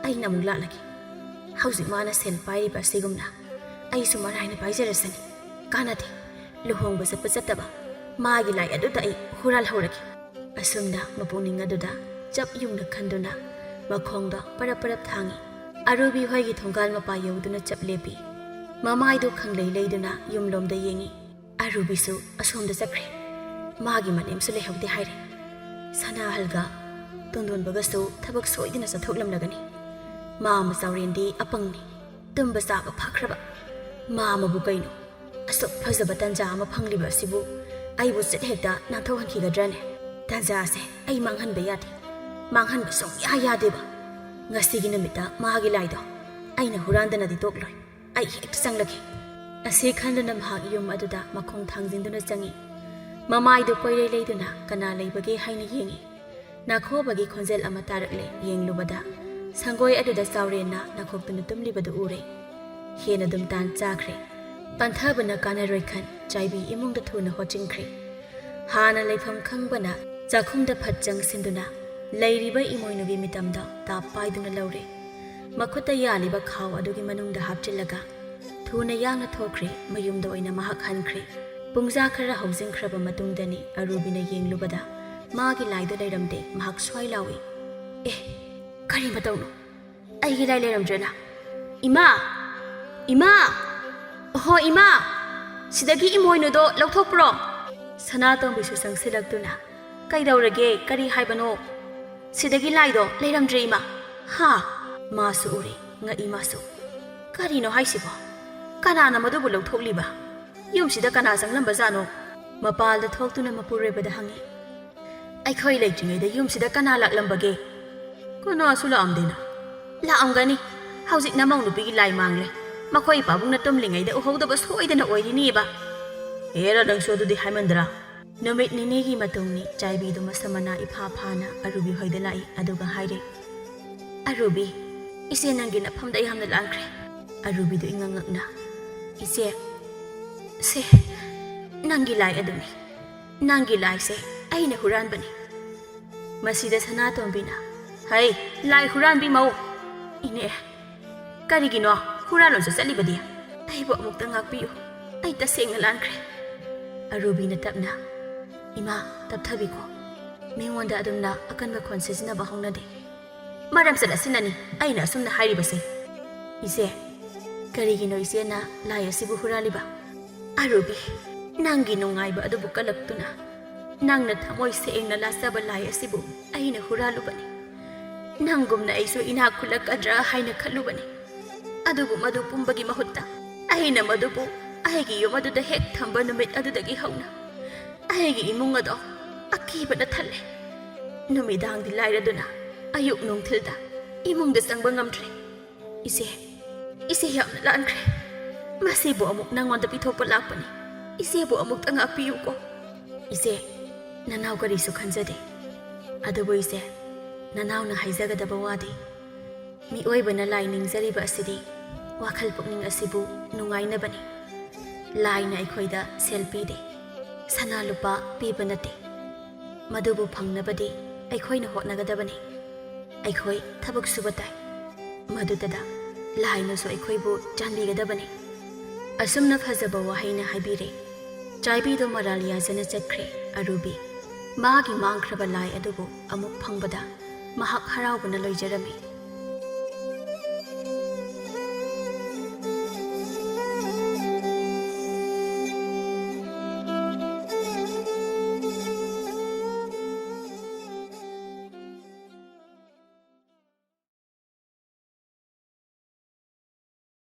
Speaker 2: ꯑꯩꯅ ꯑꯃꯨꯛ ꯂꯥꯠꯂꯒꯦ ꯍꯧꯖꯤꯛ ꯃꯥꯅ ꯁꯦꯜ ꯄꯥꯏꯔꯤꯕ ꯑꯁꯤꯒꯨꯝꯅ ꯑꯩꯁꯨ ꯃꯔꯥꯏꯅ ꯄꯥꯏꯖꯔꯁꯅꯤ ꯀꯥꯟꯅꯗꯦ ꯂꯨꯍꯣꯡꯕ ꯆꯠꯄ ꯆꯠꯇꯕ ꯃꯥꯒꯤ ꯂꯥꯏ ꯑꯗꯨꯗ ꯑꯩ ꯍꯨꯔꯥꯜꯍꯧꯔꯒꯦ ꯑꯁꯨꯝꯅ ꯃꯄꯨꯛꯅꯤꯡ ꯑꯗꯨꯗ ꯆꯞ ꯌꯨꯡꯅ ꯈꯟꯗꯨꯅ ꯃꯈꯣꯡꯗꯣ ꯄꯔꯞ ꯊꯥꯡꯉꯤ ꯑꯔꯨꯕꯤ ꯍꯣꯏꯒꯤ ꯊꯣꯡꯒꯥꯜ ꯃꯄꯥ ꯌꯧꯗꯨꯅ ꯆꯞ ꯂꯦꯞꯄꯤ ꯃꯃꯥꯏꯗꯨ ꯈꯪꯂꯩ ꯂꯩꯗꯨꯅ ꯌꯨꯝꯂꯣꯝꯗ ꯌꯦꯡꯉꯤ ꯑꯔꯨꯕꯤꯁꯨ ꯑꯁꯣꯝꯗ ꯆꯠꯈ꯭ꯔꯦ ꯃꯥꯒꯤ ꯃꯅꯦꯝꯁꯨ ꯂꯩꯍꯧꯗꯦ ꯍꯥꯏꯔꯦ ꯁꯅꯥꯍꯜꯒ ꯇꯣꯟꯗꯣꯟꯕꯒꯁꯨ ꯊꯕꯛ ꯁꯣꯏꯗꯅ ꯆꯠꯊꯣꯛꯂꯝꯂꯒꯅꯤ ꯃꯥꯃ ꯆꯥꯎꯔꯦꯟꯗꯤ ꯑꯄꯪꯅꯤ ꯇꯨꯝꯕ ꯆꯥꯕ ꯐꯈ꯭ꯔꯕ ꯃꯥꯃꯕꯨ ꯀꯩꯅꯣ ꯑꯁꯨꯛ ꯐꯖꯕ ꯇꯟꯖꯥ ꯑꯃ ꯐꯪꯂꯤꯕ ꯑꯁꯤꯕꯨ
Speaker 1: ꯑꯩꯕꯨ ꯆꯤꯠ ꯍꯦꯛꯇ ꯅꯥꯟꯊꯣꯛꯍꯟꯈꯤꯒꯗ꯭ꯔꯅꯦ ꯇꯥꯟꯖꯥꯁꯦ ꯑꯩ ꯃꯥꯡꯍꯟꯕ ꯌꯥꯗꯦ ꯃꯥꯡꯍꯟꯕ ꯁꯨꯡꯌꯥ ꯌꯥꯗꯦꯕ ꯉꯁꯤꯒꯤ ꯅꯨꯃꯤꯠꯇ ꯃꯥꯒꯤ ꯂꯥꯏꯗꯣ ꯑꯩꯅ ꯍꯨꯔꯥꯟꯗꯅꯗꯤ ꯇꯣꯛꯂꯣꯏ ꯑꯩ ꯍꯦꯛꯇ ꯆꯪꯂꯒꯦ ꯑꯁꯤ ꯈꯟꯗꯨꯅ ꯃꯍꯥꯛ ꯌꯨꯝ ꯑꯗꯨꯗ ꯃꯈꯣꯡ ꯊꯥꯡꯖꯤꯟꯗꯨꯅ ꯆꯪꯉꯤ ꯃꯃꯥꯏꯗꯨ ꯀꯣꯏꯔꯩ ꯂꯩꯗꯨꯅ ꯀꯅꯥ ꯂꯩꯕꯒꯦ ꯍꯥꯏꯅ ꯌꯦꯡꯉꯤ ꯅꯥꯈꯣꯕꯒꯤ ꯈꯣꯟꯖꯦꯜ ꯑꯃ ꯇꯥꯔꯛꯂꯦ ꯌꯦꯡꯂꯨꯕꯗ ꯁꯪꯒꯣꯏ ꯑꯗꯨꯗ ꯆꯥꯎꯔꯦꯟꯅ ꯅꯥꯈꯣꯛꯇꯨꯅ ꯇꯨꯝꯂꯤꯕꯗꯨ ꯎꯔꯦ ꯍꯦꯟꯅ ꯑꯗꯨꯝ ꯇꯥꯟ ꯆꯥꯈ꯭ꯔꯦ ꯄꯟꯊꯕꯅ ꯀꯥꯟꯅꯔꯣꯏ ꯈꯟ ꯆꯥꯏꯕꯤ ꯏꯃꯨꯡꯗ ꯊꯨꯅ ꯍꯣꯠꯆꯤꯟꯈ꯭ꯔꯦ ꯍꯥꯟꯅ ꯂꯩꯐꯝ ꯈꯪꯕꯅ ꯆꯥꯛꯈꯨꯝꯗ ꯐꯠ ꯆꯪꯁꯤꯟꯗꯨꯅ ꯂꯩꯔꯤꯕ ꯏꯃꯣꯏꯅꯨꯒꯤ ꯃꯤꯇꯝꯗ ꯇꯥꯞ ꯄꯥꯏꯗꯨꯅ ꯂꯧꯔꯦ ꯃꯈꯨꯠꯇ ꯌꯥꯜꯂꯤꯕ ꯈꯥꯎ ꯑꯗꯨꯒꯤ ꯃꯅꯨꯡꯗ ꯍꯥꯞꯆꯤꯜꯂꯒ ꯊꯨꯅ ꯌꯥꯡꯅ ꯊꯣꯛꯈ꯭ꯔꯦ ꯃꯌꯨꯝꯗ ꯑꯣꯏꯅ ꯃꯍꯥꯛ ꯍꯟꯈ꯭ꯔꯦ ꯄꯨꯡꯖꯥ ꯈꯔ ꯍꯧꯖꯤꯟꯈ꯭ꯔꯕ ꯃꯇꯨꯡꯗꯅꯤ ꯑꯔꯨꯕꯤꯅ ꯌꯦꯡꯂꯨꯕꯗ ꯃꯥꯒꯤ ꯂꯥꯏꯗꯣ ꯂꯩꯔꯝꯗꯦ ꯃꯍꯥꯛ ꯁ꯭ꯋꯥꯏ ꯂꯥꯎꯏ ꯑꯦ ꯀꯔꯤ ꯃꯇꯧꯅꯣ ꯑꯩꯒꯤ ꯂꯥꯏ ꯂꯩꯔꯝꯗ꯭ꯔꯦꯅ ꯏꯃꯥ ꯏꯃꯥ ꯑꯍꯣ ꯏꯃꯥ ꯁꯤꯗꯒꯤ ꯏꯃꯣꯏꯅꯨꯗꯣ ꯂꯧꯊꯣꯛꯄ꯭ꯔꯣ ꯁꯅꯥꯇꯣꯝꯕꯤꯁꯨ ꯆꯪꯁꯤꯜꯂꯛꯇꯨꯅ ꯀꯩꯗꯧꯔꯒꯦ ꯀꯔꯤ ꯍꯥꯏꯕꯅꯣ ꯁꯤꯗꯒꯤ ꯂꯥꯏꯗꯣ ꯂꯩꯔꯝꯗ꯭ꯔꯦ ꯏꯃꯥ ꯍꯥ ꯃꯥꯁꯨ ꯎꯔꯦ ꯉꯛꯏ ꯃꯥꯁꯨ ꯀꯔꯤꯅꯣ ꯍꯥꯏꯁꯤꯕꯣ ꯀꯅꯥꯅ ꯃꯗꯨꯕꯨ ꯂꯧꯊꯣꯛꯂꯤꯕ ꯌꯨꯝꯁꯤꯗ ꯀꯅꯥ ꯆꯪꯂꯝꯕꯖꯥꯠꯅꯣ ꯃꯄꯥꯜꯗ ꯊꯣꯛꯇꯨꯅ ꯃꯄꯨꯔꯣꯏꯕꯗ ꯍꯪꯉꯤ ꯑꯩꯈꯣꯏ ꯂꯩꯇ꯭ꯔꯤꯉꯩꯗ ꯌꯨꯝꯁꯤꯗ ꯀꯅꯥ ꯂꯥꯛꯂꯝꯕꯒꯦ ꯀꯅꯥꯁꯨ ꯂꯥꯛꯑꯝꯗꯦꯅ ꯂꯥꯛꯑꯝꯒꯅꯤ ꯍꯧꯖꯤꯛ ꯅꯃꯧ ꯅꯨꯄꯤꯒꯤ ꯂꯥꯏ ꯃꯥꯡꯂꯦ ꯃꯈꯣꯏ ꯄꯥꯕꯨꯡꯅ ꯇꯨꯝꯂꯤꯉꯩꯗ ꯎꯍꯧꯗꯕ ꯁꯣꯏꯗꯅ ꯑꯣꯏꯔꯤꯅꯤꯕ ꯍꯦꯔ ꯅꯪꯁꯨ ꯑꯗꯨꯗꯤ ꯍꯥꯏꯃꯟꯗ꯭ꯔꯥ ꯅꯨꯃꯤꯠ ꯅꯤꯅꯤꯒꯤ ꯃꯇꯨꯡꯅꯤ ꯆꯥꯏꯕꯤꯗꯨ ꯃꯁꯝ ꯃꯅꯥ ꯏꯐꯥ ꯐꯥꯅ ꯑꯔꯨꯕꯤ ꯍꯣꯏꯗ ꯂꯥꯛꯏ ꯑꯗꯨꯒ ꯍꯥꯏꯔꯦ ꯑꯔꯨꯕꯤ ꯏꯆꯦ ꯅꯪꯒꯤ ꯅꯐꯝꯗ ꯌꯥꯝꯅ ꯂꯥꯟꯈ꯭ꯔꯦ ꯑꯔꯨꯕꯤꯗꯨ ꯏꯉꯛꯉꯛꯅ ꯏꯆꯦ ꯁꯦ ꯅꯪꯒꯤ ꯂꯥꯏ ꯑꯗꯨꯅꯤ ꯅꯪꯒꯤ ꯂꯥꯏꯁꯦ ꯑꯩꯅ ꯍꯨꯔꯥꯟꯕꯅꯤ ꯃꯁꯤꯗ ꯁꯅꯥꯇꯣꯝꯕꯤꯅ ꯍꯩ ꯂꯥꯏ ꯍꯨꯔꯥꯟꯕꯤ ꯃꯧ ꯏꯅꯦ ꯀꯔꯤꯒꯤꯅꯣ ꯍꯨꯔꯥꯟꯂꯣꯁꯨ ꯆꯠꯂꯤꯕꯗꯤ ꯑꯩꯕꯨ ꯑꯃꯨꯛꯇ ꯉꯥꯛꯄꯤꯌꯨ ꯑꯩ ꯇꯁꯦꯡꯅ ꯂꯥꯟꯈ꯭ꯔꯦ ꯑꯔꯨꯕꯤꯅ ꯇꯞꯅ ꯏꯃꯥ ꯇꯞꯊꯕꯤꯀꯣ ꯃꯤꯉꯣꯟꯗ ꯑꯗꯨꯝꯅ ꯑꯀꯟꯕ ꯈꯣꯟ ꯁꯤꯖꯤꯟꯅꯕ ꯍꯧꯅꯗꯦ ꯃꯔꯝꯆꯠ ꯑꯁꯤꯅꯅꯤ ꯑꯩꯅ ꯑꯁꯨꯝꯅ ꯍꯥꯏꯔꯤꯕꯁꯦ ꯏꯆꯦ ꯀꯔꯤꯒꯤꯅꯣ ꯏꯆꯦꯅ ꯂꯥꯏ ꯑꯁꯤꯕꯨ ꯍꯨꯔꯥꯜꯂꯤꯕ ꯑꯔꯨꯕꯤ ꯅꯪꯒꯤ ꯅꯨꯡꯉꯥꯏꯕ ꯑꯗꯨꯕꯨ ꯀꯜꯂꯛꯇꯨꯅ ꯅꯪꯅ ꯊꯃꯣꯏ ꯁꯦꯡꯅ ꯂꯥꯠꯆꯕ ꯂꯥꯏ ꯑꯁꯤꯕꯨ ꯑꯩꯅ ꯍꯨꯔꯥꯜꯂꯨꯕꯅꯤ ꯅꯪꯒꯨꯝꯅ ꯑꯩꯁꯨ ꯏꯅꯥꯛ ꯈꯨꯜꯂꯛꯀꯗ꯭ꯔꯥ ꯍꯥꯏꯅ ꯈꯜꯂꯨꯕꯅꯤ ꯑꯗꯨꯕꯨ ꯃꯗꯨ ꯄꯨꯝꯕꯒꯤ ꯃꯍꯨꯠꯇ ꯑꯩꯅ ꯃꯗꯨꯕꯨ ꯑꯩꯒꯤ ꯌꯨꯝ ꯑꯗꯨꯗ ꯍꯦꯛ ꯊꯝꯕ ꯅꯨꯃꯤꯠ ꯑꯗꯨꯗꯒꯤ ꯍꯧꯅ ꯑꯩꯒꯤ ꯏꯃꯨꯡ ꯑꯗꯣ ꯑꯀꯤꯕꯅ ꯊꯜꯂꯦ ꯅꯨꯃꯤꯗꯥꯡꯗꯤ ꯂꯥꯏꯔꯗꯨꯅ ꯑꯌꯨꯛ ꯅꯨꯡꯊꯤꯜꯗ ꯏꯃꯨꯡꯗ ꯆꯪꯕ ꯉꯝꯗ꯭ꯔꯦ ꯏꯆꯦ ꯌꯥꯝꯅ ꯂꯥꯟꯈ꯭ꯔꯦ ꯃꯁꯤꯕꯨ ꯑꯃꯨꯛ ꯅꯪꯉꯣꯟꯗ ꯄꯤꯊꯣꯛꯄ ꯂꯥꯛꯄꯅꯤ ꯏꯆꯦꯕꯨ ꯑꯃꯨꯛꯇ ꯉꯥꯛꯄꯤꯌꯨꯀꯣ ꯏꯆꯦ ꯅꯅꯥꯎ ꯀꯔꯤꯁꯨ ꯈꯟꯖꯗꯦ ꯑꯗꯨꯕꯨ ꯏꯆꯦ ꯅꯅꯥꯎꯅ ꯍꯥꯏꯖꯒꯗꯕ ꯋꯥꯗꯤ ꯃꯤꯑꯣꯏꯕꯅ ꯂꯥꯏ ꯅꯤꯡꯖꯔꯤꯕ ꯑꯁꯤꯗꯤ ꯋꯥꯈꯜ ꯄꯨꯛꯅꯤꯡ ꯑꯁꯤꯕꯨ ꯅꯨꯡꯉꯥꯏꯅꯕꯅꯤ ꯂꯥꯏꯅ ꯑꯩꯈꯣꯏꯗ ꯁꯦꯜ ꯄꯤꯗꯦ ꯁꯅꯥ ꯂꯨꯄꯥ ꯄꯤꯕ ꯅꯠꯇꯦ ꯃꯗꯨꯕꯨ ꯐꯪꯅꯕꯗꯤ ꯑꯩꯈꯣꯏꯅ ꯍꯣꯠꯅꯒꯗꯕꯅꯤ ꯑꯩꯈꯣꯏ ꯊꯕꯛ ꯁꯨꯕ ꯇꯥꯏ ꯃꯗꯨꯗ ꯂꯥꯏꯅꯁꯨ ꯑꯩꯈꯣꯏꯕꯨ ꯆꯥꯟꯕꯤꯒꯗꯕꯅꯤ ꯑꯁꯨꯝꯅ ꯐꯖꯕ ꯋꯥꯍꯩꯅ ꯍꯥꯏꯕꯤꯔꯦ ꯆꯥꯏꯕꯤꯗꯨ ꯃꯔꯥꯜ ꯌꯥꯖꯅ ꯆꯠꯈ꯭ꯔꯦ ꯑꯔꯨꯕꯤ ꯃꯥꯒꯤ ꯃꯥꯡꯈ꯭ꯔꯕ ꯂꯥꯏ ꯑꯗꯨꯕꯨ ꯑꯃꯨꯛ ꯐꯪꯕꯗ ꯃꯍꯥꯛ ꯍꯔꯥꯎꯕꯅ ꯂꯣꯏꯖꯔꯝꯃꯤ